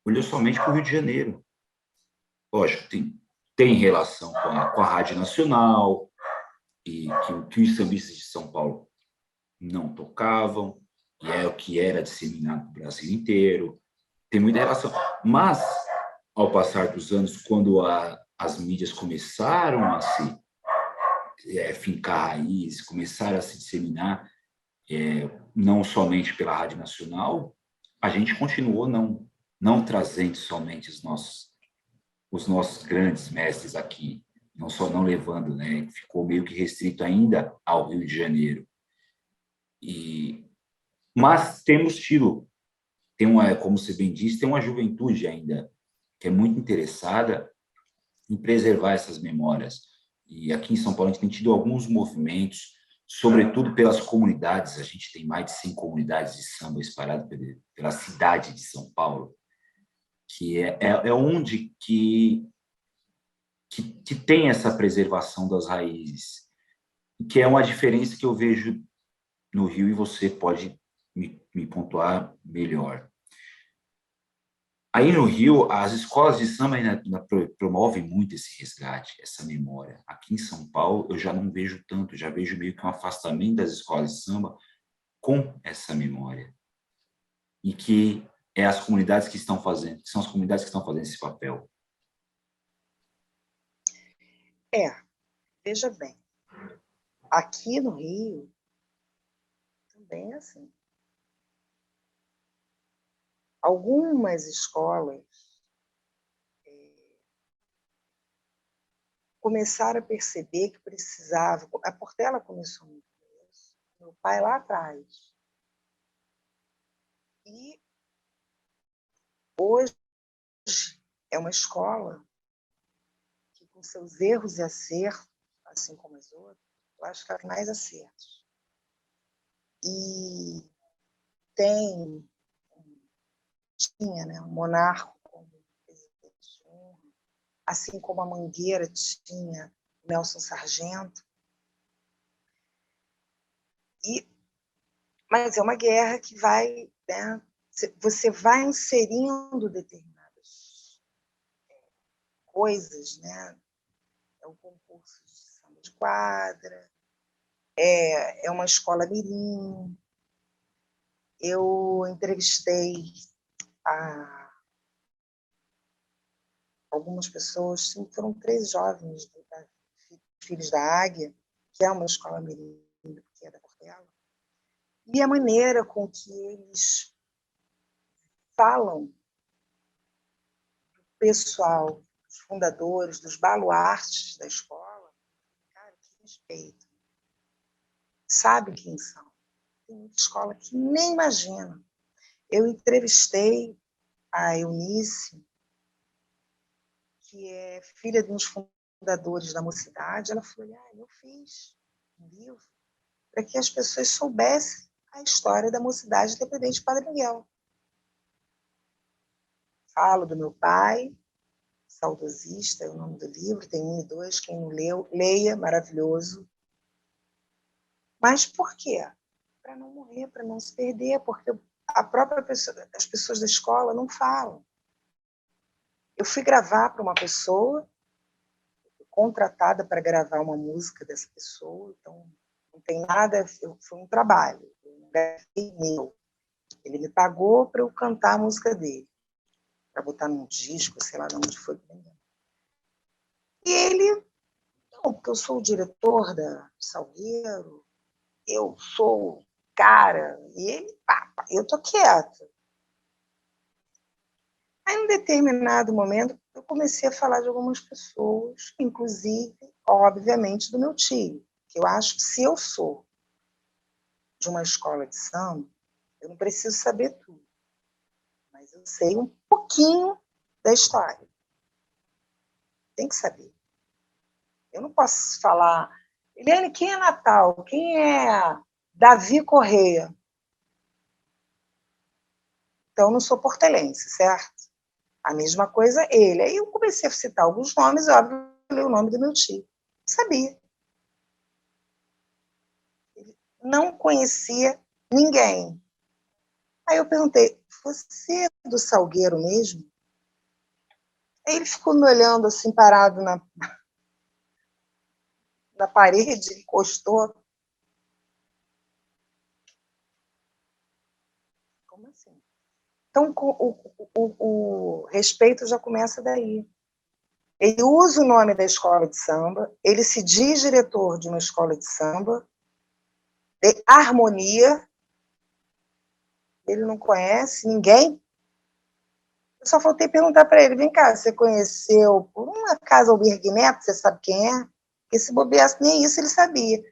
olhou somente para o Rio de Janeiro. Lógico, tem relação com a Rádio Nacional, e que os sambistas de São Paulo não tocavam, e é o que era disseminado no Brasil inteiro. Tem muita relação. Mas, ao passar dos anos, quando as mídias começaram a se fincar raízes, começaram a se disseminar, não somente pela Rádio Nacional, a gente continuou não trazendo somente os nossos grandes mestres aqui, não levando, né? Ficou meio que restrito ainda ao Rio de Janeiro. Mas temos tido, como você bem disse, tem uma juventude ainda que é muito interessada em preservar essas memórias. E aqui em São Paulo a gente tem tido alguns movimentos, sobretudo pelas comunidades. A gente tem mais de 100 comunidades de samba espalhadas pela cidade de São Paulo, que é onde que tem essa preservação das raízes, que é uma diferença que eu vejo no Rio, e você pode me pontuar melhor. Aí no Rio, as escolas de samba ainda promovem muito esse resgate, essa memória. Aqui em São Paulo, eu já não vejo tanto, já vejo meio que um afastamento das escolas de samba com essa memória. E que as comunidades que estão fazendo, que são as comunidades que estão fazendo esse papel. Veja bem, aqui no Rio também é assim. Algumas escolas começaram a perceber que precisava. A Portela começou muito isso, meu pai lá atrás. E hoje é uma escola que, com seus erros e acertos, assim como as outras, eu acho que ela tem mais acertos. E tinha, né, um monarca como presidente de honra, assim como a Mangueira tinha o Nelson Sargento. Mas é uma guerra que vai, né, você vai inserindo determinadas coisas, né? É um concurso de samba de quadra, é uma escola mirim. Eu entrevistei algumas pessoas, foram 3 jovens Filhos da Águia, que é uma escola mirim, que é da Portela, e a maneira com que eles falam do pessoal, dos fundadores, dos baluartes da escola, cara, que respeito. Sabe quem são? Tem muita escola que nem imagina. Eu entrevistei a Eunice, que é filha de uns fundadores da Mocidade. Ela falou: eu fiz um livro para que as pessoas soubessem a história da Mocidade Independente de Padre Miguel. Falo do meu pai, saudosista, é o nome do livro, tem 1 e 2, quem não leu, leia, maravilhoso. Mas por quê? Para não morrer, para não se perder, porque as pessoas da escola não falam. Eu fui gravar para uma pessoa, contratada para gravar uma música dessa pessoa, então não tem nada, foi um trabalho, um meu. Ele me pagou para eu cantar a música dele, para botar num disco, sei lá de onde foi. E ele, não, porque eu sou o diretor da Salgueiro, eu sou o cara, e ele, eu tô quieta. Aí, em um determinado momento, eu comecei a falar de algumas pessoas, inclusive, obviamente, do meu tio, que eu acho que se eu sou de uma escola de samba, eu não preciso saber tudo, mas eu sei um pouquinho da história. Tem que saber. Eu não posso falar, Eliane, quem é Natal? Quem é Davi Correia? Então, eu não sou portelense, certo? A mesma coisa ele. Aí eu comecei a citar alguns nomes, óbvio, eu falei o nome do meu tio. Eu sabia. Ele não conhecia ninguém. Aí eu perguntei, você é do Salgueiro mesmo? Aí ele ficou me olhando assim, parado na parede, encostou. Como assim? Então, o respeito já começa daí. Ele usa o nome da escola de samba, ele se diz diretor de uma escola de samba, de harmonia, ele não conhece ninguém. Eu só faltei perguntar para ele, vem cá, você conheceu por um acaso o Birg Neto, você sabe quem é? Porque se bobeasse, nem isso ele sabia.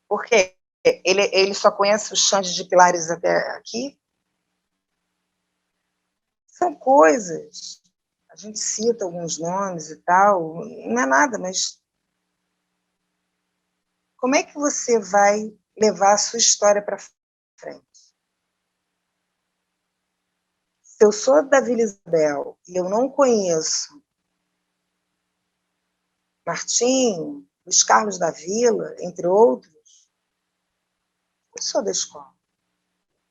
Porque ele só conhece o Xande de Pilares até aqui. São coisas, a gente cita alguns nomes e tal, não é nada, mas como é que você vai levar a sua história para frente? Se eu sou da Vila Isabel e eu não conheço Martinho, Luiz Carlos da Vila, entre outros, eu sou da escola.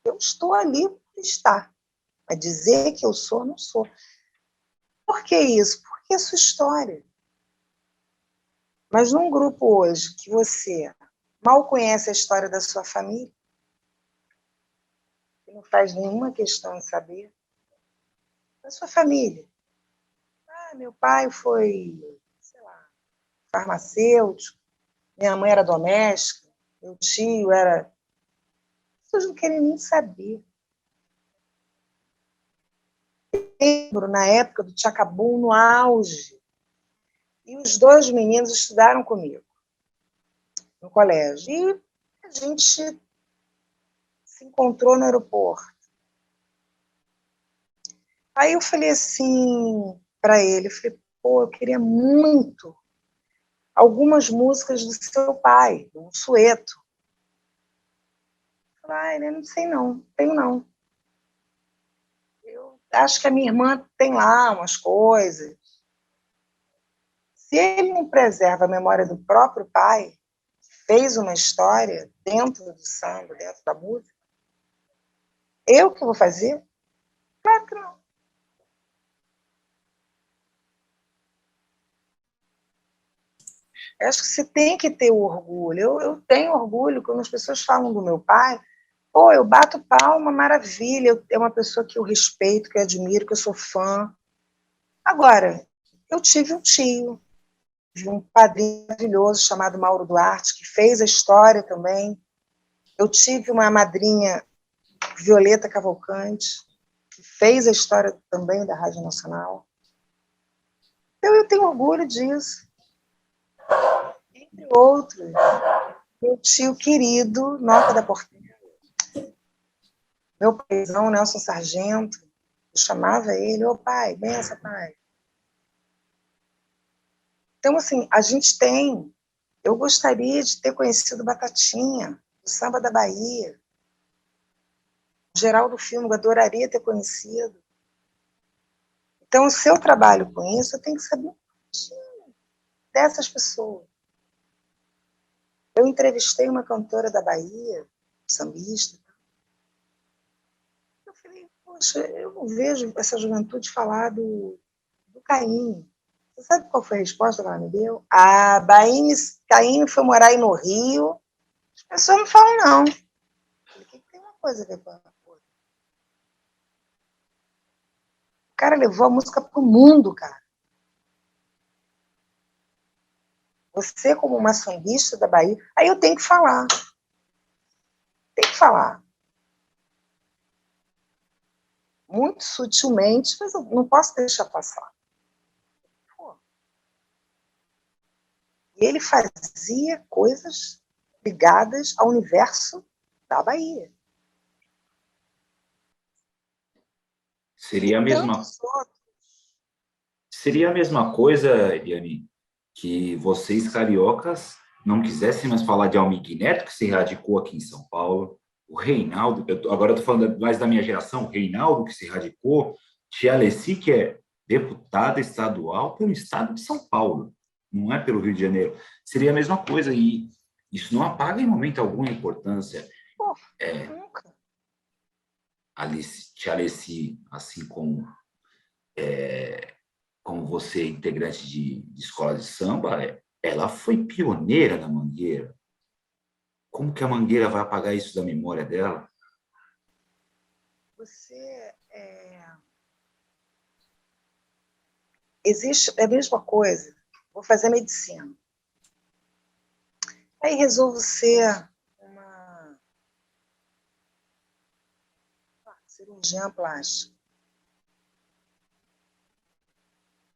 Eu estou ali por estar. Mas dizer que eu sou, não sou. Por que isso? Porque é sua história. Mas num grupo hoje que você mal conhece a história da sua família, que não faz nenhuma questão em saber, da sua família. Ah, meu pai foi, sei lá, farmacêutico, minha mãe era doméstica, meu tio era. As pessoas não querem nem saber. Eu lembro, na época do Tchacabum, no auge, e os dois meninos estudaram comigo no colégio. E a gente se encontrou no aeroporto. Aí eu falei assim para ele, eu falei, pô, eu queria muito algumas músicas do seu pai, do Sueto. Eu falei, ah, não sei não, tenho não. Eu acho que a minha irmã tem lá umas coisas. Se ele não preserva a memória do próprio pai, que fez uma história dentro do samba, dentro da música, eu que vou fazer? Claro que não. Eu acho que você tem que ter o orgulho. Eu tenho orgulho quando as pessoas falam do meu pai. Pô, eu bato palma, maravilha. É uma pessoa que eu respeito, que eu admiro, que eu sou fã. Agora, eu tive um tio, de um padrinho maravilhoso chamado Mauro Duarte, que fez a história também. Eu tive uma madrinha, Violeta Cavalcante, que fez a história também da Rádio Nacional. Então, eu tenho orgulho disso. Entre outros, meu tio querido, Nota da Portela, meu paizão, Nelson Sargento, eu chamava ele, ô pai, benção, pai. Então, assim, a gente tem. Eu gostaria de ter conhecido Batatinha, o Samba da Bahia. O Geraldo Filme, eu adoraria ter conhecido. Então, se eu trabalho com isso, eu tenho que saber um pouquinho dessas pessoas. Eu entrevistei uma cantora da Bahia, sambista. Eu falei, poxa, eu não vejo essa juventude falar do Caim. Você sabe qual foi a resposta que ela me deu? Ah, Caim foi morar aí no Rio. As pessoas não falam, não. Eu falei, que tem uma coisa a ver com a outra. O cara levou a música pro mundo, cara. Você, como uma sambista da Bahia, aí eu tenho que falar. Tem que falar. muito sutilmente, mas eu não posso deixar passar. Pô. E ele fazia coisas ligadas ao universo da Bahia. Seria a E mesma, tantos outros. seria a mesma coisa, Eliane, que vocês cariocas não quisessem mais falar de Almir Neto, que se radicou aqui em São Paulo, o Reinaldo, agora eu estou falando mais da minha geração, o Reinaldo, que se radicou, Tia Alessi, que é deputada estadual pelo estado de São Paulo, não é pelo Rio de Janeiro. Seria a mesma coisa, e isso não apaga em momento algum a importância. Pô, nunca. Alice, Tia Alessi, assim como você, integrante de escola de samba, ela foi pioneira na Mangueira. Como que a Mangueira vai apagar isso da memória dela? Você existe é a mesma coisa. Vou fazer medicina. Aí resolvo ser uma cirurgiã plástica.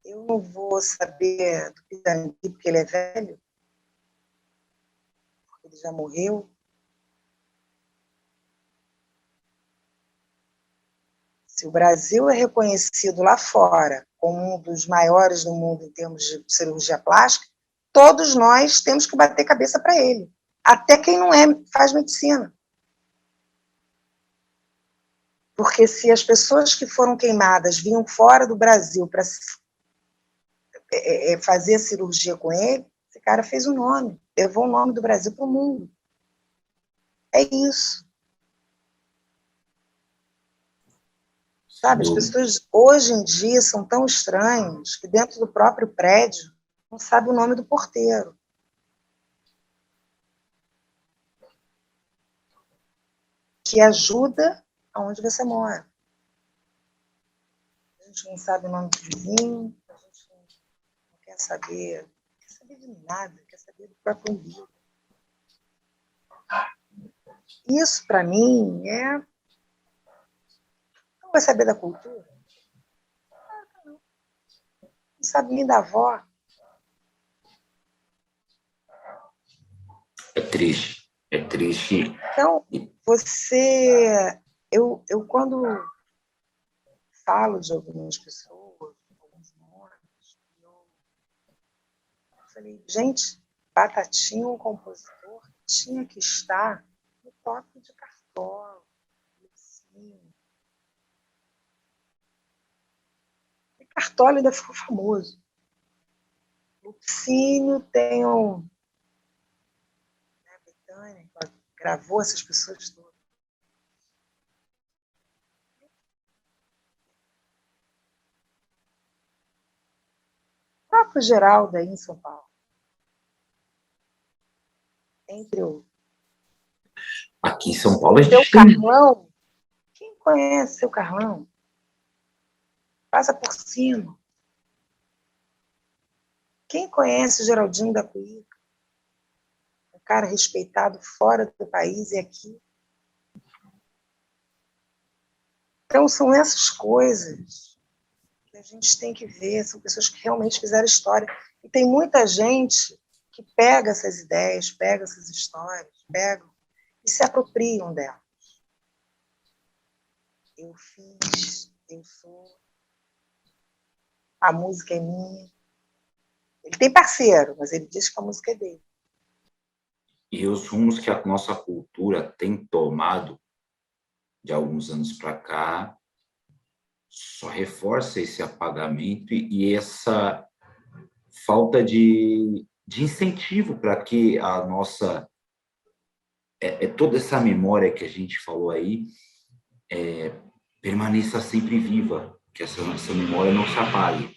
Eu não vou saber do Pitangui porque ele é velho, porque ele já morreu. Se o Brasil é reconhecido lá fora como um dos maiores do mundo em termos de cirurgia plástica, todos nós temos que bater cabeça para ele. Até quem não faz medicina. Porque se as pessoas que foram queimadas vinham fora do Brasil para fazer a cirurgia com ele, esse cara fez o nome, levou o nome do Brasil para o mundo. É isso. Sabe, as pessoas hoje em dia são tão estranhas que dentro do próprio prédio não sabe o nome do porteiro. Que ajuda aonde você mora. A gente não sabe o nome do vizinho, a gente não quer saber de nada, quer saber do próprio umbigo. Isso, para mim, não vai saber da cultura? Não sabe nem da avó. É triste, é triste. Então, eu quando falo de algumas pessoas, alguns nomes, eu falei, gente, Batatinha, um compositor, tinha que estar no toque de Cartola, Lucinho. E Cartola ainda ficou famoso. Lupicínio tem Betânia, gravou essas pessoas todas. O próprio Geraldo aí em São Paulo. Entre outros. Aqui em São Paulo a Seu gente tem... Carlão, quem conhece seu Carlão? Passa por cima. Quem conhece o Geraldinho da Cuíca? Um cara respeitado fora do país e aqui. Então, são essas coisas que a gente tem que ver, são pessoas que realmente fizeram história. E tem muita gente que pega essas ideias, pega essas histórias, pegam e se apropriam delas. Eu fiz, eu sou, a música é minha. Ele tem parceiro, mas ele diz que a música é dele. E os rumos que a nossa cultura tem tomado de alguns anos para cá só reforça esse apagamento e essa falta de incentivo para que a nossa toda essa memória que a gente falou aí permaneça sempre viva, que essa memória não se apague.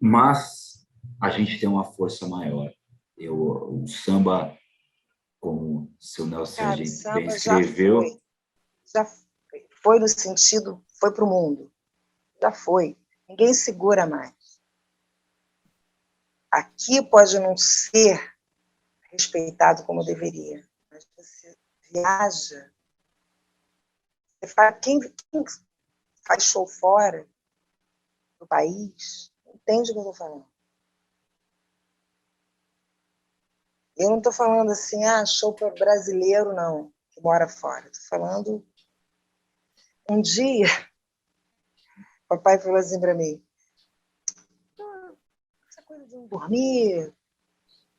Mas a gente tem uma força maior. O samba, como o seu Nelson Cara, o Sergente bem samba escreveu, já foi no sentido, foi para o mundo, já foi. Ninguém segura mais. Aqui pode não ser respeitado como deveria, mas você viaja Quem faz show fora do país entende o que eu estou falando. Eu não estou falando assim, show para brasileiro, não, que mora fora. Estou falando... Um dia, o papai falou assim para mim, essa coisa de não dormir,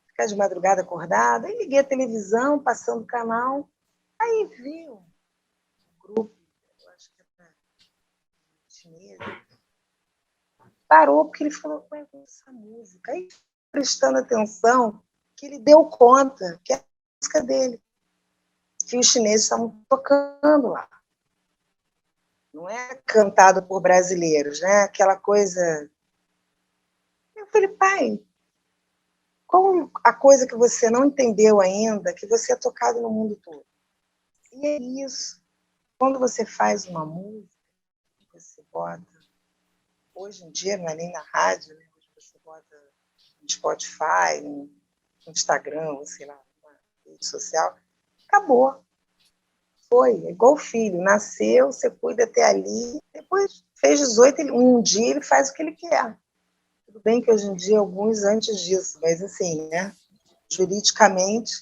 ficar de madrugada acordada. Aí liguei a televisão, passando o canal, aí vi um grupo, eu acho que era chinês, parou porque ele falou, qual é essa música? Aí, prestando atenção, que ele deu conta que é a música dele, que os chineses estavam tocando lá. Não é cantado por brasileiros, né? Aquela coisa... Eu falei, pai, qual a coisa que você não entendeu ainda, que você é tocado no mundo todo? E é isso. Quando você faz uma música, você bota... Hoje em dia, não é nem na rádio, né? Hoje você bota no Spotify, no Instagram, ou sei lá, na rede social. Acabou. Foi. É igual o filho. Nasceu, você cuida até ali, depois fez 18, um dia ele faz o que ele quer. Tudo bem que hoje em dia, alguns antes disso, mas assim, né? Juridicamente,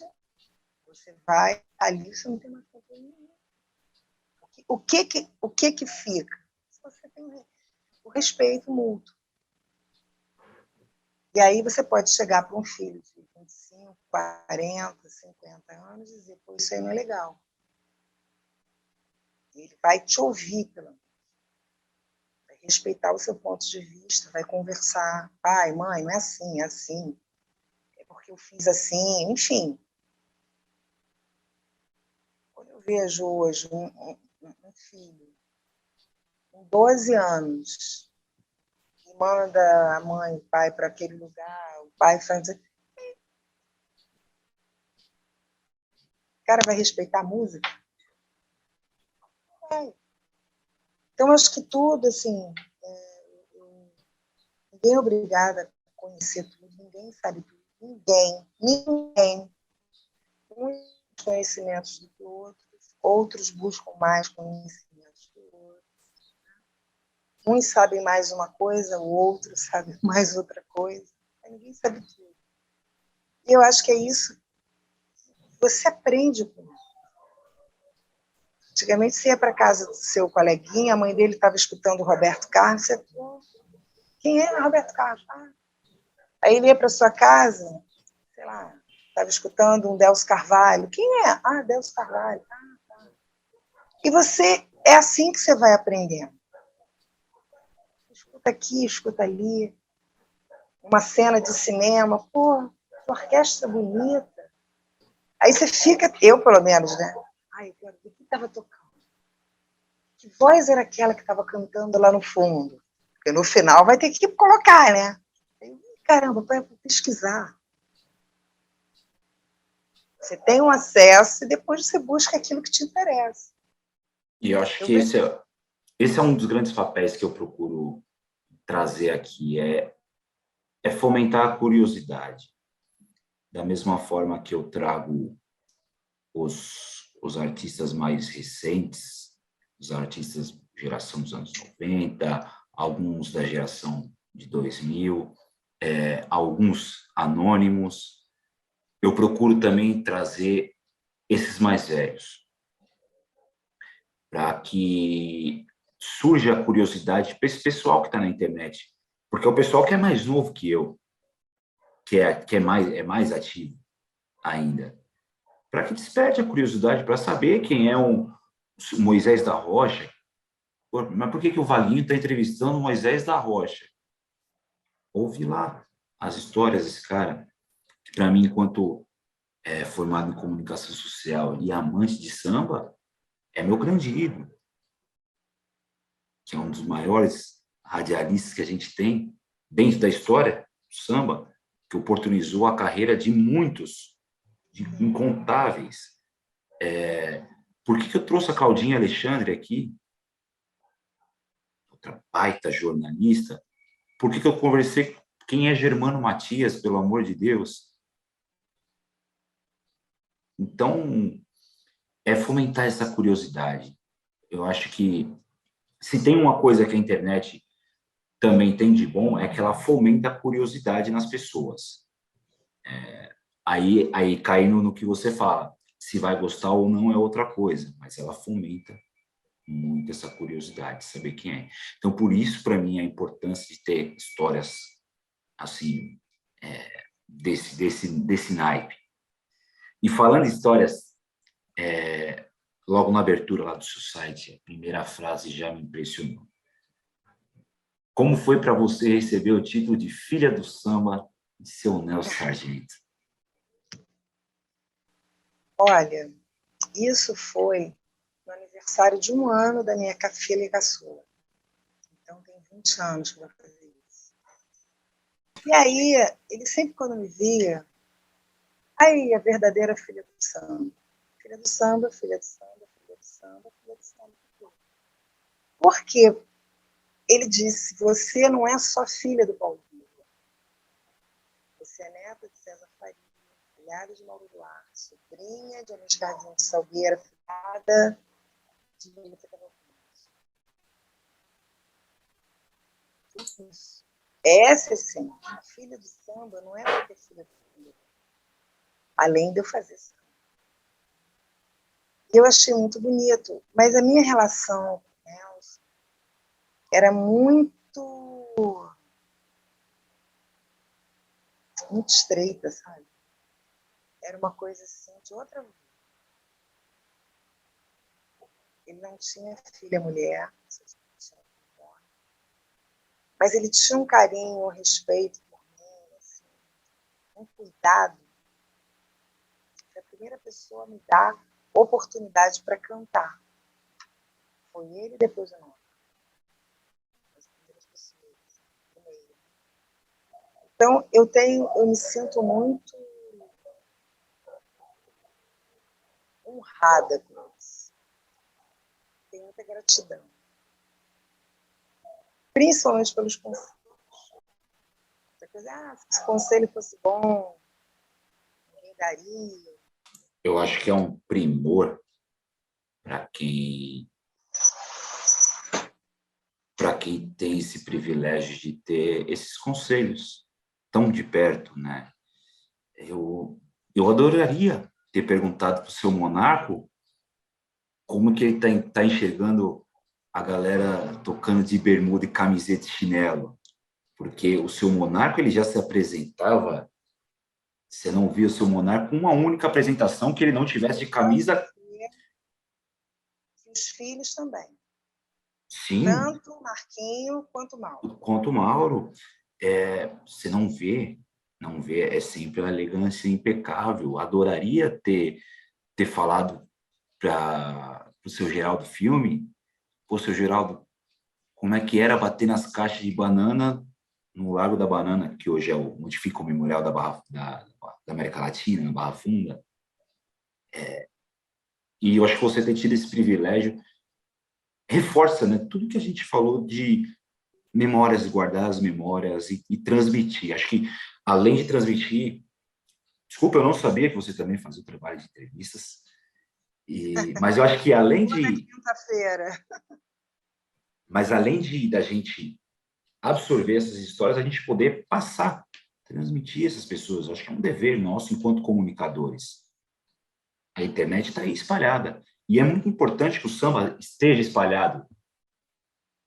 você vai ali, você não tem mais problema nenhum. O que fica? Se você tem o respeito mútuo. E aí você pode chegar para um filho de 25, 40, 50 anos e dizer, pô, isso aí não é legal. E ele vai te ouvir, pelo menos. Vai respeitar o seu ponto de vista, vai conversar. Pai, mãe, não é assim, é assim. É porque eu fiz assim, enfim. Quando eu vejo hoje um filho com 12 anos e manda a mãe e o pai para aquele lugar, o pai faz... O cara vai respeitar a música? Vai. Então, acho que tudo, assim, ninguém é obrigado a conhecer tudo, ninguém sabe tudo, ninguém. Uns conhecimentos do que outros buscam mais conhecimentos do que outros. Uns sabem mais uma coisa, o outro sabe mais outra coisa. Ninguém sabe tudo. E eu acho que é isso que você aprende com isso. Antigamente, você ia para casa do seu coleguinha, a mãe dele estava escutando o Roberto Carlos, você... Quem é Roberto Carlos? Aí ele ia para sua casa, sei lá, estava escutando um Delcio Carvalho. Quem é? Delcio Carvalho. Tá. E você, é assim que você vai aprendendo. Escuta aqui, escuta ali. Uma cena de cinema, pô, que orquestra bonita. Aí você fica, eu pelo menos, né? Eu quero ver o que estava tocando. Que voz era aquela que estava cantando lá no fundo? Porque no final vai ter que colocar, né? Caramba, vai pesquisar. Você tem um acesso e depois você busca aquilo que te interessa. E eu acho que esse é um dos grandes papéis que eu procuro trazer aqui, é fomentar a curiosidade. Da mesma forma que eu trago os artistas mais recentes, os artistas geração dos anos 90, alguns da geração de 2000, alguns anônimos, eu procuro também trazer esses mais velhos, para que surja a curiosidade para esse pessoal que está na internet, porque é o pessoal que é mais novo que eu, que é mais ativo ainda, para que desperte a curiosidade para saber quem é o Moisés da Rocha. Mas por que o Vaguinho está entrevistando o Moisés da Rocha? Ouve lá as histórias desse cara, que para mim, enquanto formado em comunicação social e amante de samba, é meu grande ídolo, que é um dos maiores radialistas que a gente tem dentro da história do samba, que oportunizou a carreira de muitos, de incontáveis. Por que eu trouxe a Claudinha Alexandre aqui? Outra baita jornalista. Por que eu conversei com quem é Germano Matias, pelo amor de Deus? Então, é fomentar essa curiosidade. eu acho que se tem uma coisa que a internet também tem de bom, é que ela fomenta a curiosidade nas pessoas. Aí caindo no que você fala, se vai gostar ou não é outra coisa, mas ela fomenta muito essa curiosidade, saber quem é. Então, por isso, para mim, a importância de ter histórias assim, desse naipe. E falando em histórias, logo na abertura lá do seu site, a primeira frase já me impressionou. Como foi para você receber o título de Filha do Samba de seu Nelson Sargento? Olha, isso foi no aniversário de 1 ano da minha filha caçula. Então, tem 20 anos que eu vou fazer isso. E aí, ele sempre, quando me via, aí, a verdadeira filha do samba. Filha do samba, filha do samba, filha do samba, filha do samba. Por quê? Ele disse, você não é só filha do Paulo Vitor. Você é neta de César Faria, filhada de Mauro Duarte, sobrinha de Anis Carzinho de Salgueira, filhada de Lolita Cavalcante. Isso. Essa é sim. A filha do samba não é porque é filha do samba. Além de eu fazer samba. Eu achei muito bonito. Mas a minha relação com o Nelson era muito estreita, sabe? Era uma coisa assim, de outra vida. Ele não tinha filha mulher, mas ele tinha um carinho, um respeito por mim, assim, um cuidado. Foi a primeira pessoa a me dar oportunidade para cantar. Foi ele e depois o nome. As primeiras pessoas do meio. Então, eu me sinto muito honrada com isso. Tenho muita gratidão. Principalmente pelos conselhos. Se esse conselho fosse bom, ninguém daria. Eu acho que é um primor para quem tem esse privilégio de ter esses conselhos tão de perto, né? Eu adoraria ter perguntado para o seu Monarco como que ele está enxergando a galera tocando de bermuda e camiseta e chinelo, porque o seu Monarco ele já se apresentava, você não via o seu Monarco com uma única apresentação que ele não tivesse de camisa. E os filhos também. Sim. Tanto o Marquinho quanto o Mauro. Quanto o Mauro, você não vê, é sempre uma elegância impecável. Adoraria ter falado para o seu Geraldo Filme, pô, seu Geraldo, como é que era bater nas caixas de banana no Lago da Banana, que hoje é onde fica o memorial da América Latina, na Barra Funda. E eu acho que você ter tido esse privilégio reforça, né, tudo que a gente falou de memórias, guardar as memórias e transmitir. Acho que, além de transmitir... Desculpa, eu não sabia que você também fazia o trabalho de entrevistas, mas eu acho que além de... quinta-feira. Mas além da gente absorver essas histórias, a gente poder passar, transmitir essas pessoas. Acho que é um dever nosso enquanto comunicadores. A internet está aí espalhada. E é muito importante que o samba esteja espalhado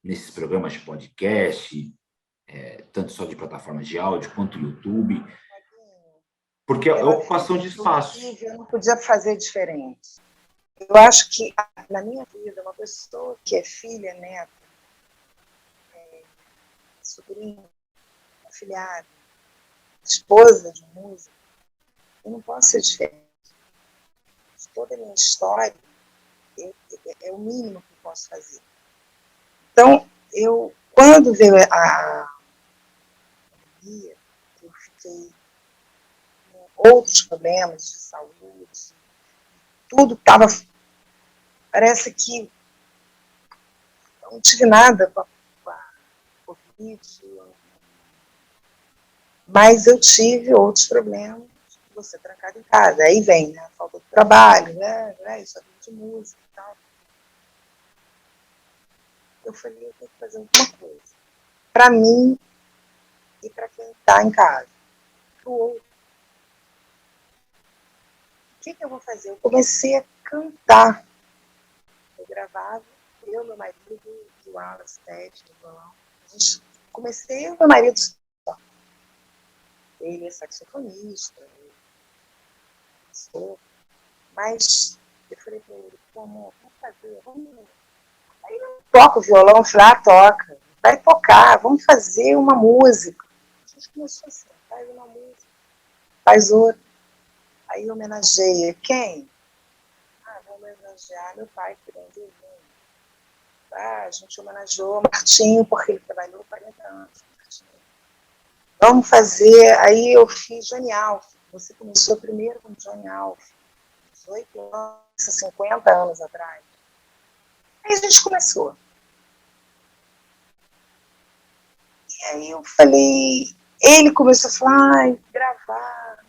nesses programas de podcast, tanto só de plataformas de áudio quanto YouTube, porque é ocupação de espaço. Eu não podia fazer diferente. Eu acho que, na minha vida, uma pessoa que é filha, neta, sobrinha, afilhada, esposa de um músico, eu não posso ser diferente. Toda a minha história é o mínimo que eu posso fazer. Então, quando veio a pandemia, eu fiquei com outros problemas de saúde, tudo estava... Parece que não tive nada com a Covid, mas eu tive outros problemas, você trancado em casa. Aí vem, né, a falta de trabalho, né, isso aqui de música e tal. eu falei, eu tenho que fazer alguma coisa. Para mim e para quem está em casa. Para o outro. O que eu vou fazer? Eu comecei a cantar. Eu gravava, eu, meu marido, o Wallace, Tete, o violão. Comecei, eu e meu marido só. Ele é saxofonista, eu mas eu falei para ele, amor, vamos fazer, vamos. Aí eu toco o violão, eu falei, toca, vai tocar, vamos fazer uma música. A gente começou assim, faz uma música, faz outra. Aí homenageia quem? Vou homenagear meu pai, que é um divino. A gente homenageou o Martinho, porque ele trabalhou 40 anos. Vamos fazer, aí eu fiz Johnny Alf. Você começou primeiro com Johnny Alf, 18 anos, 50 anos atrás. Aí a gente começou. E aí eu falei, ele começou a falar, gravar,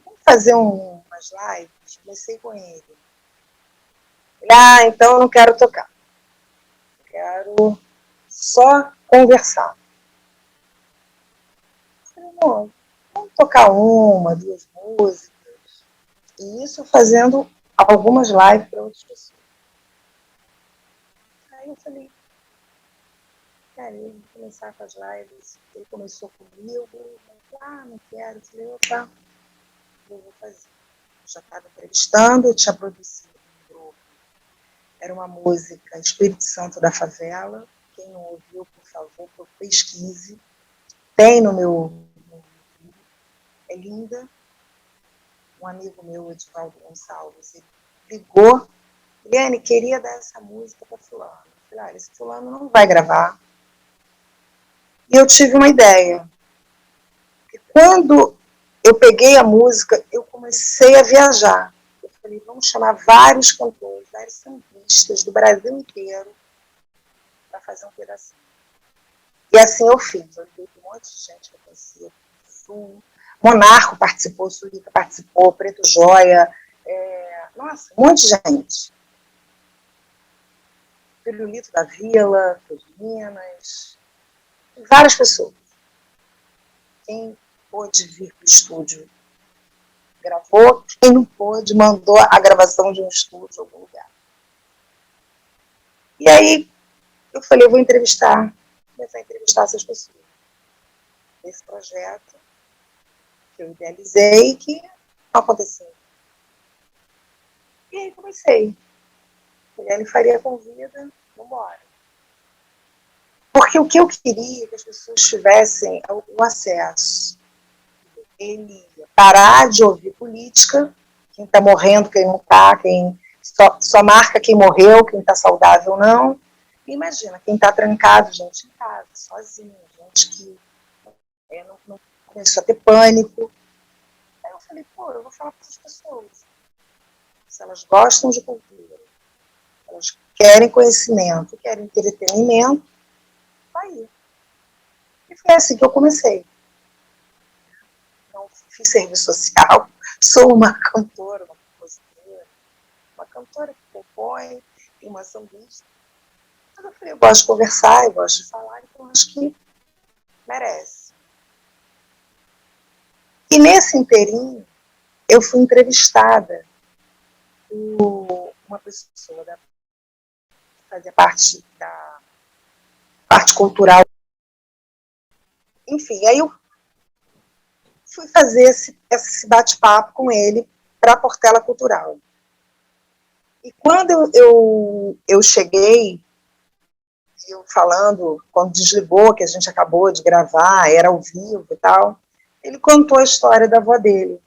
vamos fazer umas lives. Comecei com ele. Ele, então eu não quero tocar. Eu quero só conversar. Eu falei, vamos tocar uma, duas músicas. E isso fazendo algumas lives para outras pessoas. Aí eu falei, cara, eu vou começar com as lives. Ele começou comigo, não quero. Eu falei, opa, eu vou fazer. Eu já estava entrevistando, eu tinha produzido um grupo. Era uma música Espírito Santo da Favela. Quem não ouviu, por favor, pesquise. Tem no meu YouTube. É linda. Um amigo meu, Edivaldo Gonçalves, ele ligou. Eliane, queria dar essa música para fulano. Eu falei, esse fulano não vai gravar. E eu tive uma ideia. Porque quando eu peguei a música, eu comecei a viajar. Eu falei, vamos chamar vários cantores, vários sambistas do Brasil inteiro para fazer um pedacinho. E assim eu fiz. Eu liguei para um monte de gente que eu conhecia. Monarco participou, Suíta participou, Preto Joia. Nossa, um monte de gente. Pirulito da Vila, de Minas. Várias pessoas. Quem pôde vir para o estúdio gravou, quem não pôde mandou a gravação de um estúdio em algum lugar. E aí eu falei, eu vou entrevistar, começar a entrevistar essas pessoas. Esse projeto que eu idealizei que não aconteceu. E aí comecei. Ele faria convida, vamos embora. Porque o que eu queria que as pessoas tivessem o acesso. Ele parar de ouvir política, quem está morrendo, quem não está, quem só marca quem morreu, quem está saudável ou não. E imagina, quem está trancado, gente em casa, sozinho, gente que não começou a ter pânico. Aí eu falei, eu vou falar para essas pessoas. Se elas gostam de cultura, elas querem conhecimento, querem entretenimento, vai ir. E foi assim que eu comecei. Não fiz serviço social, sou uma cantora, uma compositora, uma cantora que compõe, tem uma sambista. Mas eu falei, eu gosto de conversar, eu gosto de falar, então acho que merece. E nesse inteirinho, eu fui entrevistada por uma pessoa que fazia parte da parte cultural. Enfim, aí eu fui fazer esse bate-papo com ele para a Portela Cultural. E quando eu cheguei, eu falando, quando desligou, que a gente acabou de gravar, era ao vivo e tal, ele contou a história da avó dele.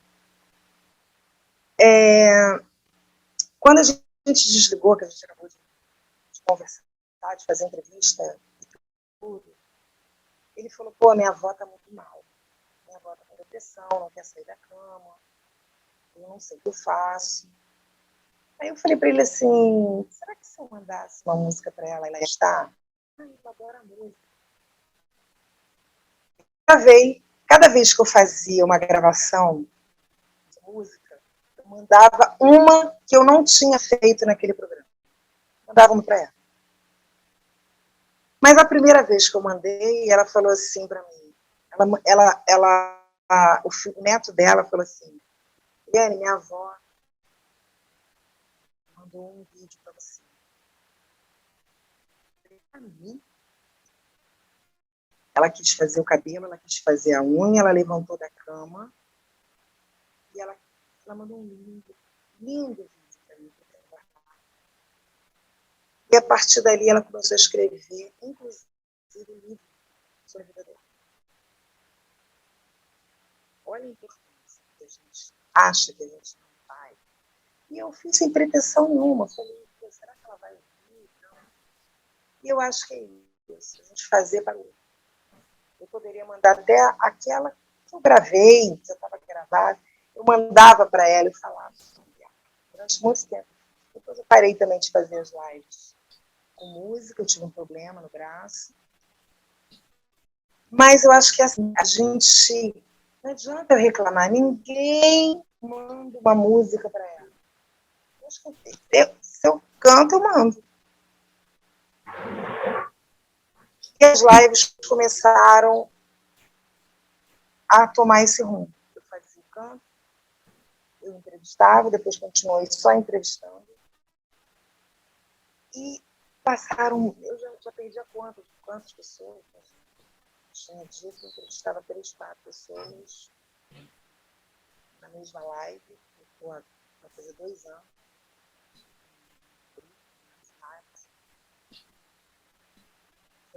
Quando a gente desligou, que a gente acabou de conversar, de fazer entrevista e tudo, ele falou, minha avó está muito mal. Minha avó está com depressão, não quer sair da cama, eu não sei o que eu faço. Aí eu falei para ele assim, será que se eu mandasse uma música para ela, ela ia estar? Eu adoro a música. Cada vez que eu fazia uma gravação de música, eu mandava uma que eu não tinha feito naquele programa. Mandava uma para ela. Mas a primeira vez que eu mandei, ela falou assim para mim, o neto dela falou assim, Eliane, minha avó mandou um vídeo para você. Para mim, ela quis fazer o cabelo, ela quis fazer a unha, ela levantou da cama e ela mandou um lindo vídeo para mim. E a partir dali ela começou a escrever, inclusive um livro sobre a vida dela. Olha a importância que a gente acha que a gente não vai. E eu fiz sem pretensão nenhuma. Falei, será que ela vai ouvir? Não. E eu acho que é isso. A gente fazer para o eu poderia mandar até aquela que eu gravei, que já estava gravada, eu mandava para ela e falava. Durante muito tempo. Depois eu parei também de fazer as lives com música, eu tive um problema no braço. Mas eu acho que assim, a gente... Não adianta eu reclamar, ninguém manda uma música para ela. Eu acho que se eu canto, eu mando. E as lives começaram a tomar esse rumo. Eu fazia o canto, eu entrevistava, depois continuei só entrevistando. E passaram, eu já perdi a conta de quantas pessoas. Tinha dia que eu entrevistava 3, 4 pessoas na mesma live, vai fazer 2 anos.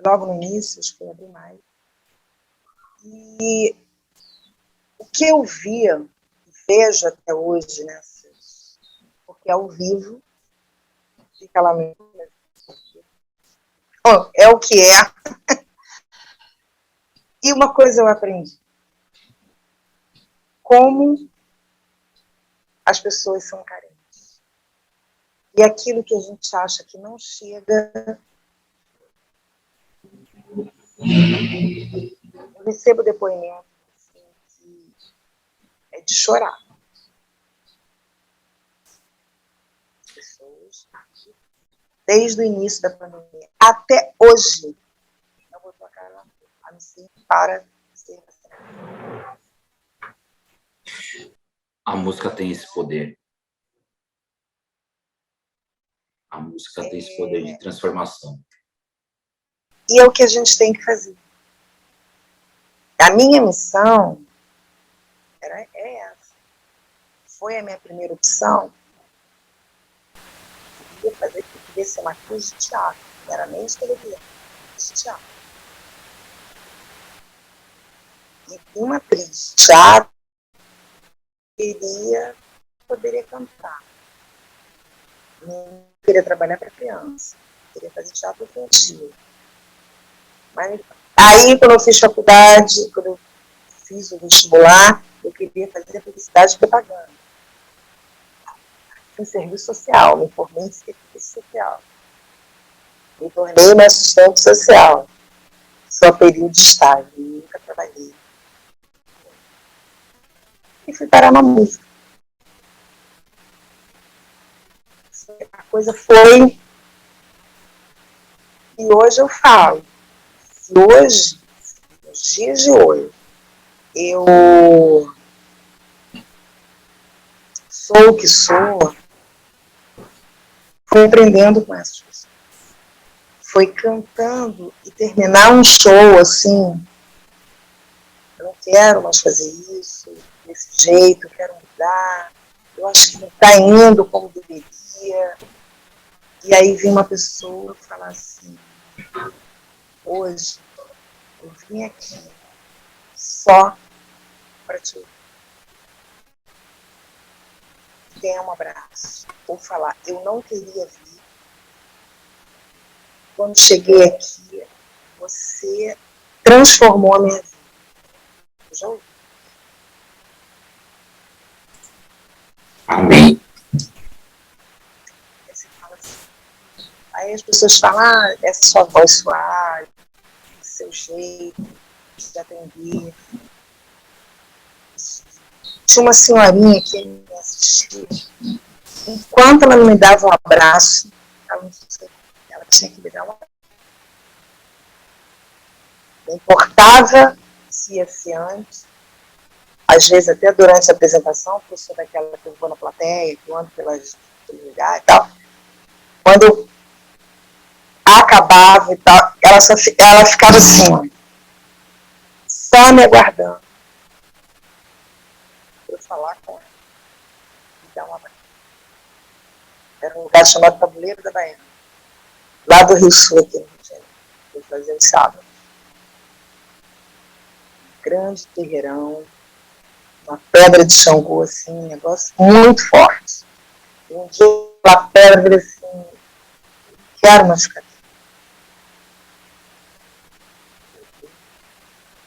Logo no início, acho que eu abri mais. E o que eu via, vejo até hoje, né, porque ao vivo, fica lá no... Bom, é o que é. E uma coisa eu aprendi. Como as pessoas são carentes. E aquilo que a gente acha que não chega... Eu recebo depoimento assim, que é de chorar. As pessoas, desde o início da pandemia até hoje, não botou a cara a não ser para ser vacinada. A música tem esse poder. A música tem esse poder de transformação. E é o que a gente tem que fazer. A minha missão é essa. Foi a minha primeira opção. Eu queria ser uma atriz de teatro. Não era nem de televisão, de teatro. E uma atriz de teatro poderia cantar. Não queria trabalhar para criança. Queria fazer teatro infantil. Mas aí, quando eu fiz faculdade, quando eu fiz o vestibular, eu queria fazer publicidade e propaganda. Fiz serviço social, me formei em serviço social. Me tornei uma assistente social. Só período de estágio, nunca trabalhei. E fui parar na música. A coisa foi... E hoje eu falo, se hoje, nos dias de hoje, eu sou o que sou, foi aprendendo com essas pessoas. Foi cantando e terminar um show assim, eu não quero mais fazer isso, desse jeito, eu quero mudar, eu acho que não está indo como deveria. E aí vem uma pessoa falar assim, hoje eu vim aqui só para te ouvir. Tenha um abraço. Ou falar, eu não queria vir. Quando cheguei aqui, você transformou a minha vida. Eu já ouvi. Amém. Aí você fala assim. Aí as pessoas falam, essa sua voz suave, seu jeito de atender. Tinha uma senhorinha que me assistia. Enquanto ela não me dava um abraço, ela tinha que me dar um abraço. Não importava se ia ser antes, às vezes até durante a apresentação, porque eu sou daquela que eu vou na plateia, que eu ando pelos lugares e tal. Quando eu acabava e tal, ela ficava assim, só me aguardando para eu falar com ela. E dar uma... Era um lugar chamado Tabuleiro da Baiana, lá do Rio Sul, aqui no Rio de Janeiro. Eu fazia os sábados. Um grande terreirão, uma pedra de Xangô, assim, um negócio muito forte. E um dia a pedra falei assim, quero mais ficar aqui.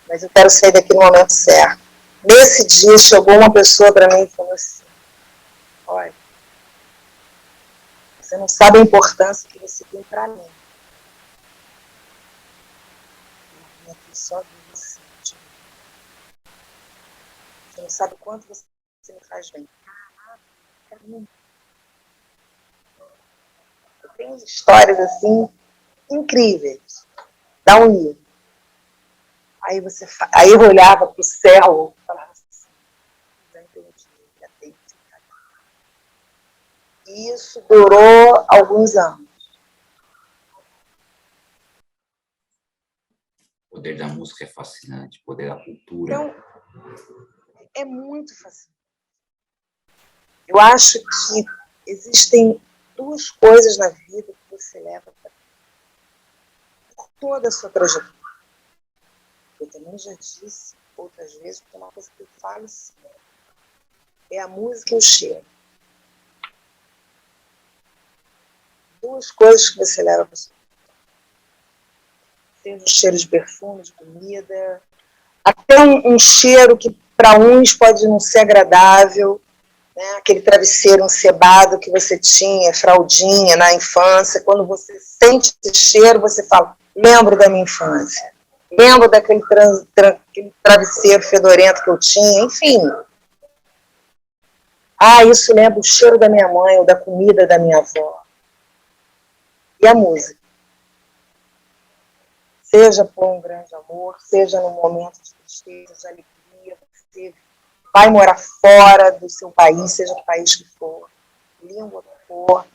Mas eu quero sair daqui no momento certo. Nesse dia chegou uma pessoa para mim e falou assim, olha, você não sabe a importância que você tem para mim. Eu vim aqui só de você. Você não sabe o quanto você me faz bem. Eu tenho histórias assim incríveis. Dá um livro. Aí eu olhava para o céu e falava assim, já entendi, já tenho que ficar aqui. E isso durou alguns anos. O poder da música é fascinante, o poder da cultura. Então, é muito fascinante. Eu acho que existem duas coisas na vida que você leva para toda a sua trajetória. Eu também já disse outras vezes, porque é uma coisa que eu falo assim, é a música e o cheiro. Duas coisas que você leva para sua vida. Seja o cheiro de perfume, de comida, até um cheiro que para uns pode não ser agradável, né? Aquele travesseiro encebado que você tinha, fraldinha na infância, quando você sente esse cheiro, você fala, lembro da minha infância, lembro daquele aquele travesseiro fedorento que eu tinha, enfim. Ah, isso lembra o cheiro da minha mãe ou da comida da minha avó. E a música. Seja por um grande amor, seja num momento de tristeza, de alegria, você vai morar fora do seu país, seja do país que for, língua que for,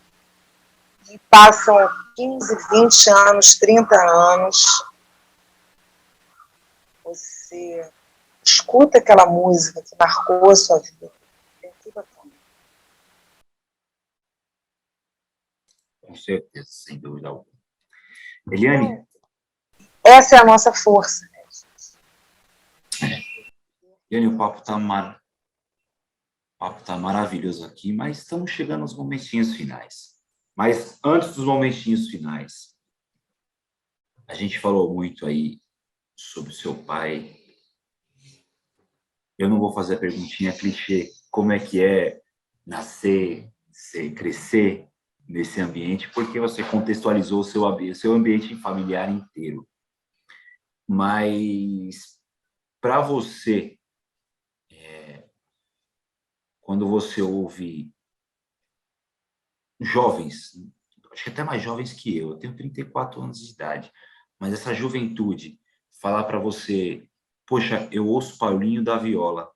e passam 15, 20 anos, 30 anos, você escuta aquela música que marcou a sua vida. É que bacana. Com certeza, sem dúvida alguma. Eliane? Então, essa é a nossa força. Eliane, o papo está maravilhoso aqui, mas estamos chegando aos momentinhos finais. Mas antes dos momentinhos finais, a gente falou muito aí sobre o seu pai. Eu não vou fazer a perguntinha clichê, como é nascer, crescer nesse ambiente, porque você contextualizou o seu ambiente familiar inteiro. Mas, para você, quando você ouve jovens, acho que até mais jovens que eu tenho 34 anos de idade, mas essa juventude, falar para você, poxa, eu ouço Paulinho da Viola,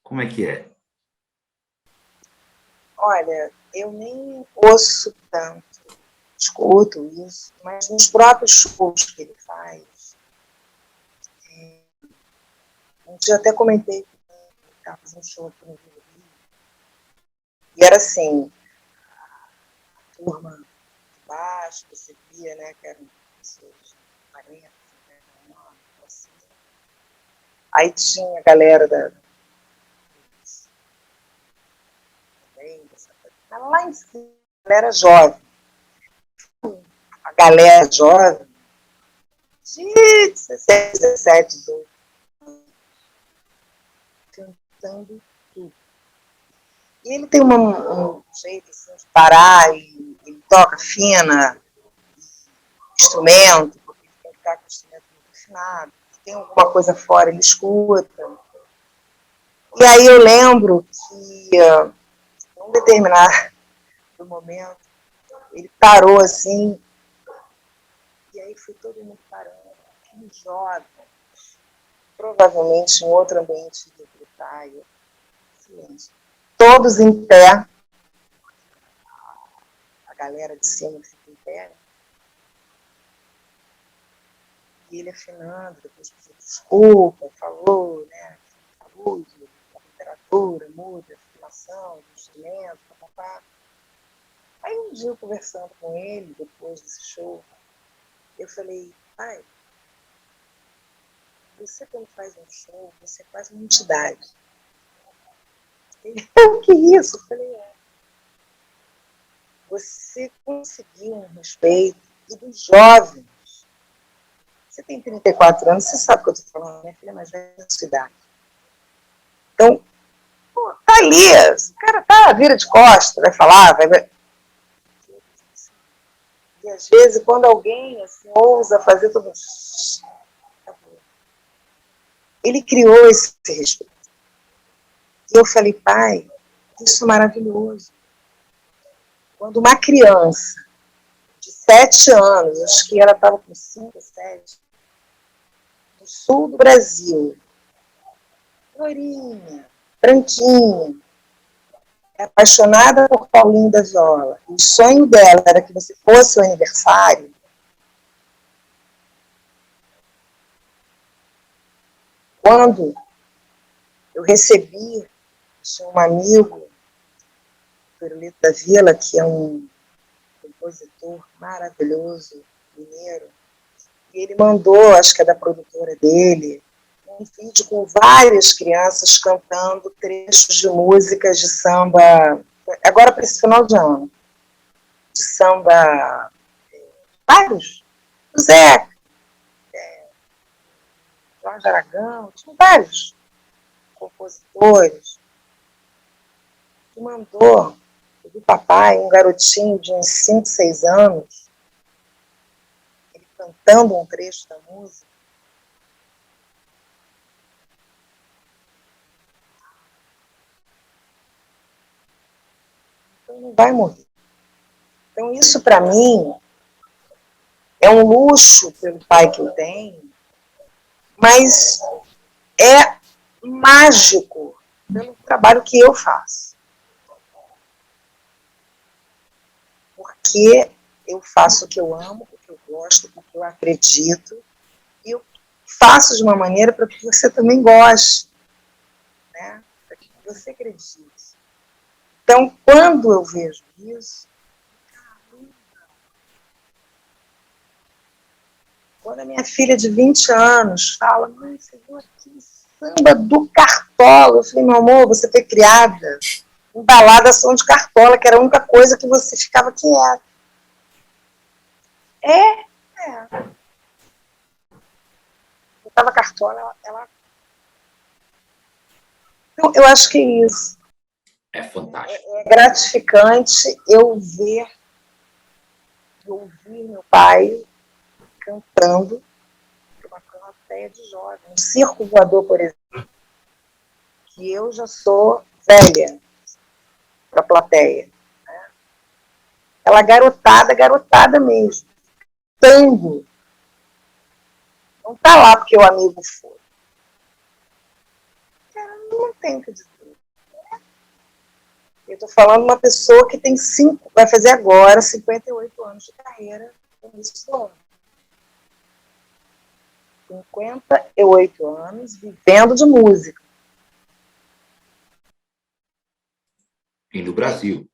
como é que é? Olha, eu nem ouço tanto, escuto isso, mas nos próprios shows que ele faz, um dia até comentei que ele estava fazendo um show aqui no Rio, e era assim, a turma de baixo, você via, né, que eram pessoas de 40, 50 anos, assim. Aí tinha a galera mas lá em cima, a galera jovem. A galera jovem de 16, 17, 18, cantando tudo. E ele tem um jeito assim, de parar, e ele toca fina, instrumento, porque ele tem que estar com o instrumento muito afinado. Se tem alguma coisa fora, ele escuta. E aí eu lembro que, em um determinado momento, ele parou assim, e aí foi todo mundo parando. dos jovens, provavelmente em outro ambiente de gritar, silêncio. Todos em pé, a galera de cima fica em pé, né? E ele afinando, depois pediu desculpa, falou, né? Saúde, a temperatura muda, a afinação do instrumento, papapá. Aí um dia eu conversando com ele, depois desse show, eu falei, pai, você quando faz um show, você faz uma entidade. Ele, o que é isso? Eu falei, você conseguiu um respeito e dos jovens. Você tem 34 anos, você sabe o que eu estou falando, minha filha é mais velha da sua idade. Então, pô, tá ali, o cara tá, vira de costas, vai falar, vai. E às vezes, quando alguém assim, ousa fazer tudo. Ele criou esse respeito. E eu falei, pai, isso é maravilhoso. Quando uma criança de 7 anos, acho que ela estava com 5, 7, do sul do Brasil, loirinha, branquinha, apaixonada por Paulinho da Viola, o sonho dela era que você fosse o aniversário, quando eu recebi, tinha um amigo, Pirulito da Vila, que é um compositor maravilhoso, mineiro, e ele mandou, acho que é da produtora dele, um vídeo com várias crianças cantando trechos de músicas de samba, agora para esse final de ano, de samba, vários, Zé, Jorge Aragão, tinha vários compositores, que mandou do papai, um garotinho de uns 5, 6 anos, ele cantando um trecho da música. Então não vai morrer. Então isso para mim é um luxo pelo pai que eu tenho, mas é mágico pelo trabalho que eu faço. Porque eu faço o que eu amo, o que eu gosto, o que eu acredito, e eu faço de uma maneira para que você também goste, né? Para que você acredite. Então, quando eu vejo isso, quando a minha filha de 20 anos fala, mãe, você viu aqui samba do Cartola? Eu falei, meu amor, você foi criada embalada a som de Cartola, que era a única coisa que você ficava quieta. É. Eu tava Cartola, ela... Então, eu acho que é isso. É fantástico. É gratificante eu ver, ouvir meu pai cantando para uma plateia de jovens. Um circo voador, por exemplo, que eu já sou velha para a plateia. Né? Ela garotada mesmo. Tango. Não está lá porque o amigo foi. Cara, não tem o que dizer. Eu estou falando de uma pessoa que tem vai fazer agora 58 anos de carreira no início do ano. 58 anos vivendo de música. E no Brasil.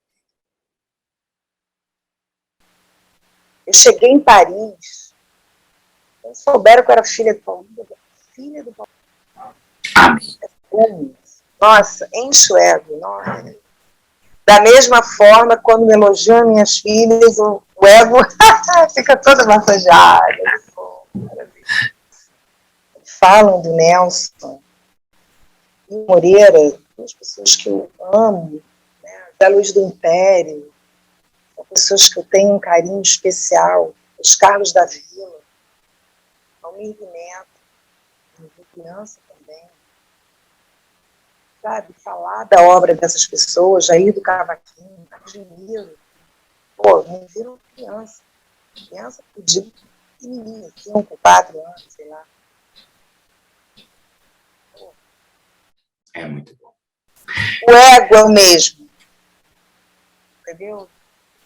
Eu cheguei em Paris, eles souberam que eu era filha do Paulinho. Filha do Paulinho. Nossa, enche o ego. Nossa. Da mesma forma, quando me elogiam minhas filhas, o ego fica todo massageado. Falam do Nelson e Moreira, duas pessoas que eu amo, né? Da Luz do Império, são pessoas que eu tenho um carinho especial, os Carlos da Vila, Almir Neto, criança também. Sabe, falar da obra dessas pessoas, Jair do Cavaquinho, admiro. Pô, me viram criança. Criança, eu digo, pequenininha, 5, 4 anos, sei lá. É muito bom. O ego é o mesmo, entendeu?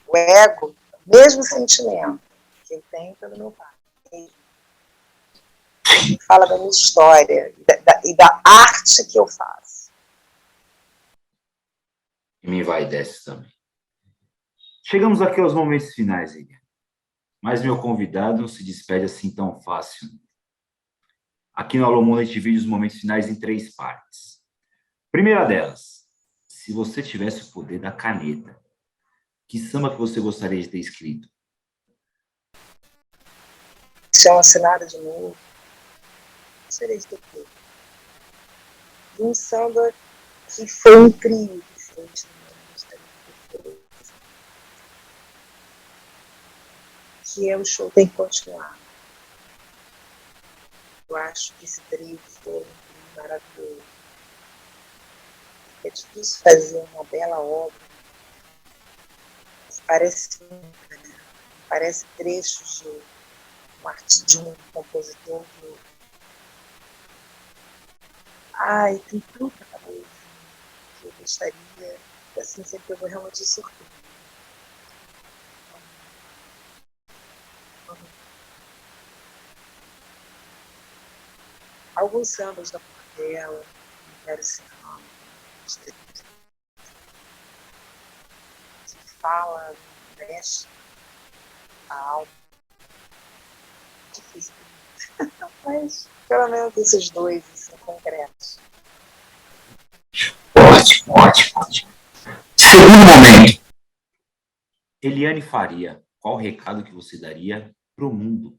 O ego, o mesmo sentimento que eu tenho pelo meu pai. Ele fala da minha história e da arte que eu faço. E me vai desse também. Chegamos aqui aos momentos finais, Eliane. Mas meu convidado não se despede assim tão fácil. Aqui no Alô Mundo a gente divide os momentos finais em 3 partes. Primeira delas, se você tivesse o poder da caneta, que samba que você gostaria de ter escrito? Chama-se Nada de Novo. Gostaria de ter feito. De um samba que foi um trio que fez. Que é o show Tem que Continuar. Eu acho que esse trio foi um trio maravilhoso. É difícil fazer uma bela obra. Parece trechos de um compositor. Ai, tem tanta coisa que eu gostaria, assim, sempre eu vou realmente surpreender. Alguns sambas da Portela, não quero ser nome, que fala, mexe a alma. Difícil. Mas, pelo menos, esses dois são concretos. Ótimo, ótimo, ótimo. Segundo momento. Eliane Faria, qual o recado que você daria para o mundo?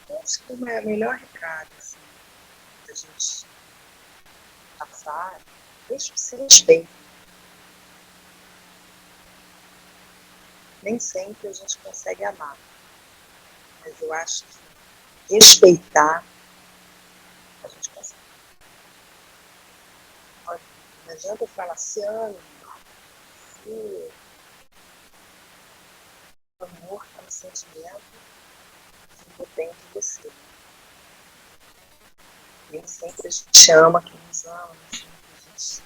Eu acho que o melhor recado, assim, da gente passar, deixa se respeito. Nem sempre a gente consegue amar, mas eu acho que respeitar a gente consegue. Não adianta eu falar assim, se o amor é um sentimento que depende de você. Nem sempre a gente ama quem nos ama, nem sempre a gente...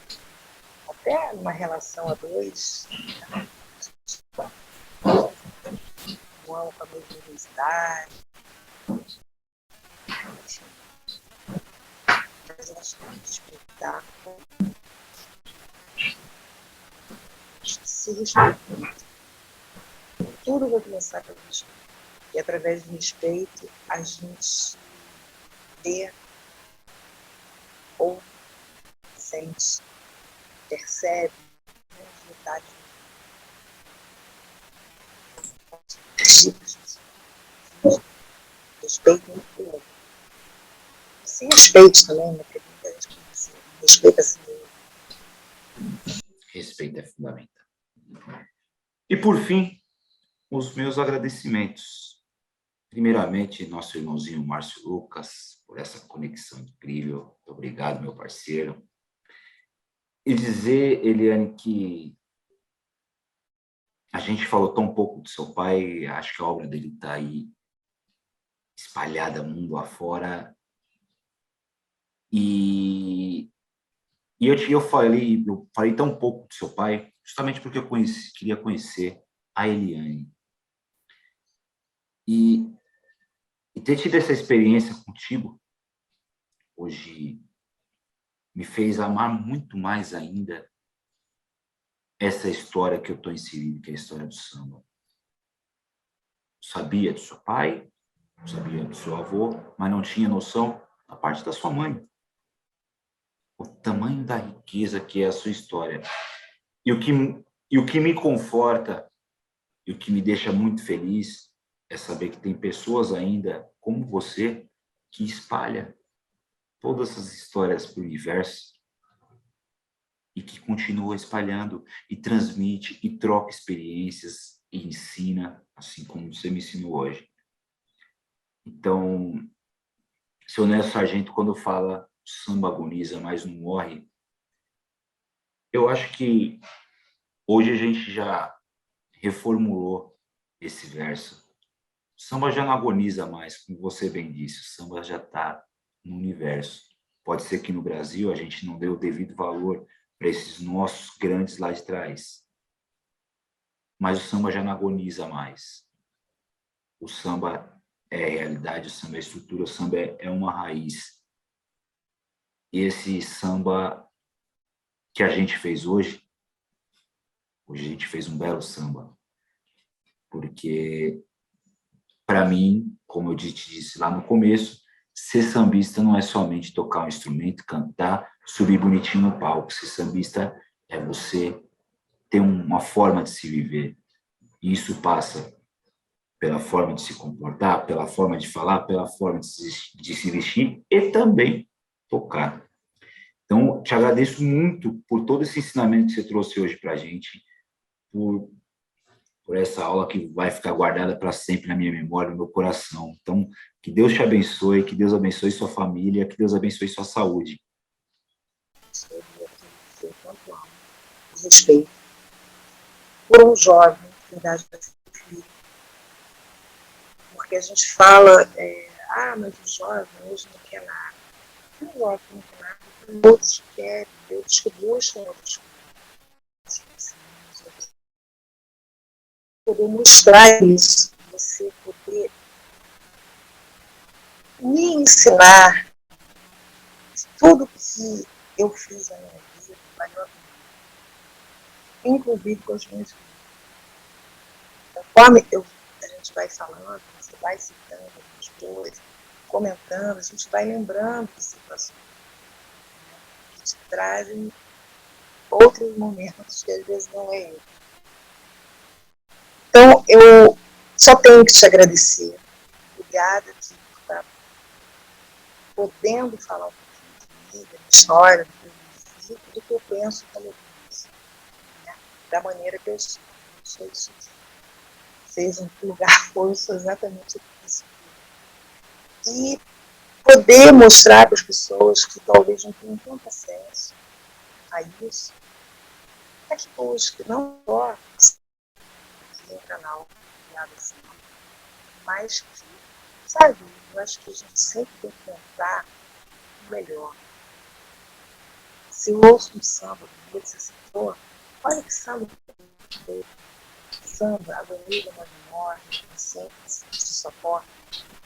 Até numa relação a dois, não ama com a mesma intensidade. Mas eu acho que respeitar, se respeitar. Tudo vai começar pelo respeito. E através do respeito, a gente vê ou sente, percebe metade dos respeito muito pelo outro. Se respeite também, né? Porque muita gente respeita assim. Respeito é fundamental. E por fim, os meus agradecimentos. Primeiramente, nosso irmãozinho Márcio Lucas, por essa conexão incrível. Muito obrigado, meu parceiro. E dizer, Eliane, que a gente falou tão pouco do seu pai, acho que a obra dele está aí espalhada mundo afora. E eu falei tão pouco do seu pai, justamente porque eu queria conhecer a Eliane. E ter tido essa experiência contigo, hoje, me fez amar muito mais ainda essa história que eu estou inserido, que é a história do samba. Sabia do seu pai, sabia do seu avô, mas não tinha noção da parte da sua mãe. O tamanho da riqueza que é a sua história. E o que me conforta e o que me deixa muito feliz é saber que tem pessoas ainda como você que espalha todas essas histórias para o universo e que continua espalhando e transmite e troca experiências e ensina, assim como você me ensinou hoje. Então, seu Nelson Sargento, quando fala samba agoniza, mas não morre, eu acho que hoje a gente já reformulou esse verso. O samba já não agoniza mais, como você bem disse, o samba já está no universo. Pode ser que no Brasil a gente não dê o devido valor para esses nossos grandes lá de trás, mas o samba já não agoniza mais. O samba é realidade, o samba é estrutura, o samba é uma raiz. E esse samba que a gente fez hoje a gente fez um belo samba, porque, para mim, como eu te disse lá no começo, ser sambista não é somente tocar um instrumento, cantar, subir bonitinho no palco. Ser sambista é você ter uma forma de se viver. E isso passa pela forma de se comportar, pela forma de falar, pela forma de se vestir e também tocar. Então, te agradeço muito por todo esse ensinamento que você trouxe hoje para a gente, por essa aula que vai ficar guardada para sempre na minha memória, no meu coração. Então, que Deus te abençoe, que Deus abençoe sua família, que Deus abençoe sua saúde. Respeito por um jovem que idade para ser filho. Porque a gente fala, mas o jovem hoje não quer nada. O jovem não quer nada, outros querem, outros que buscam outros coisas. Poder mostrar isso, você poder me ensinar tudo que eu fiz na minha vida, valeu a pena. Inclusive com os meus filhos. Conforme a gente vai falando, você vai citando as coisas, comentando, a gente vai lembrando de situações que te trazem outros momentos que às vezes não é eu. Então, eu só tenho que te agradecer. Obrigada por estar podendo falar um pouquinho de mim, da minha história, do que eu penso como eu penso, né? Da maneira que eu sou. Eu sou isso. Seja em que lugar for, eu sou exatamente isso. E poder mostrar para as pessoas que talvez não tenham tanto acesso a isso, é que busque não só um canal criado assim, mas que, sabe, eu acho que a gente sempre tem que tentar o melhor. Se eu ouço um samba, como você citou, olha que samba que samba, Avenida Nova Morte, sempre de suporte,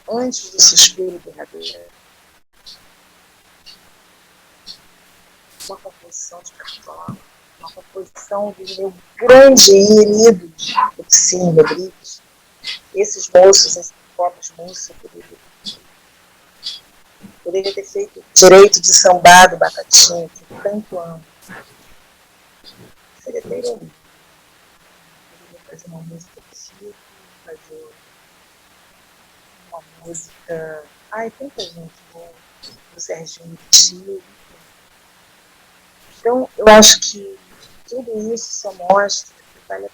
antes do suspiro derradeiro. Uma composição de Cartola, uma composição do meu grande ídolo, Oficínio Rodrigues. Esses moços, esses pobres moços, poderia ter feito direito de sambar do Batatinha, que tanto amo. Seria bem lindo. Poderia fazer uma música do Chico, fazer uma música. Ai, tanta gente boa, do Serginho Tio. Então, eu acho que tudo isso só mostra que vale a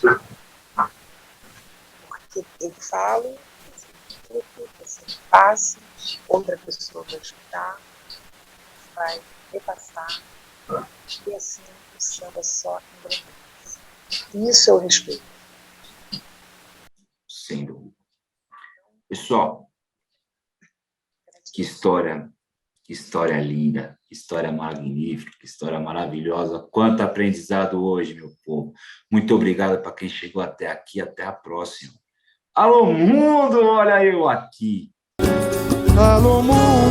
pena. Porque eu falo, você passa, outra pessoa vai escutar, vai repassar, e assim o samba só engrandece. Isso eu respeito. Sem dúvida. Pessoal, que história linda, que história magnífica, que história maravilhosa. Quanto aprendizado hoje, meu povo. Muito obrigado para quem chegou até aqui. Até a próxima. Alô, mundo! Olha eu aqui. Alô, mundo!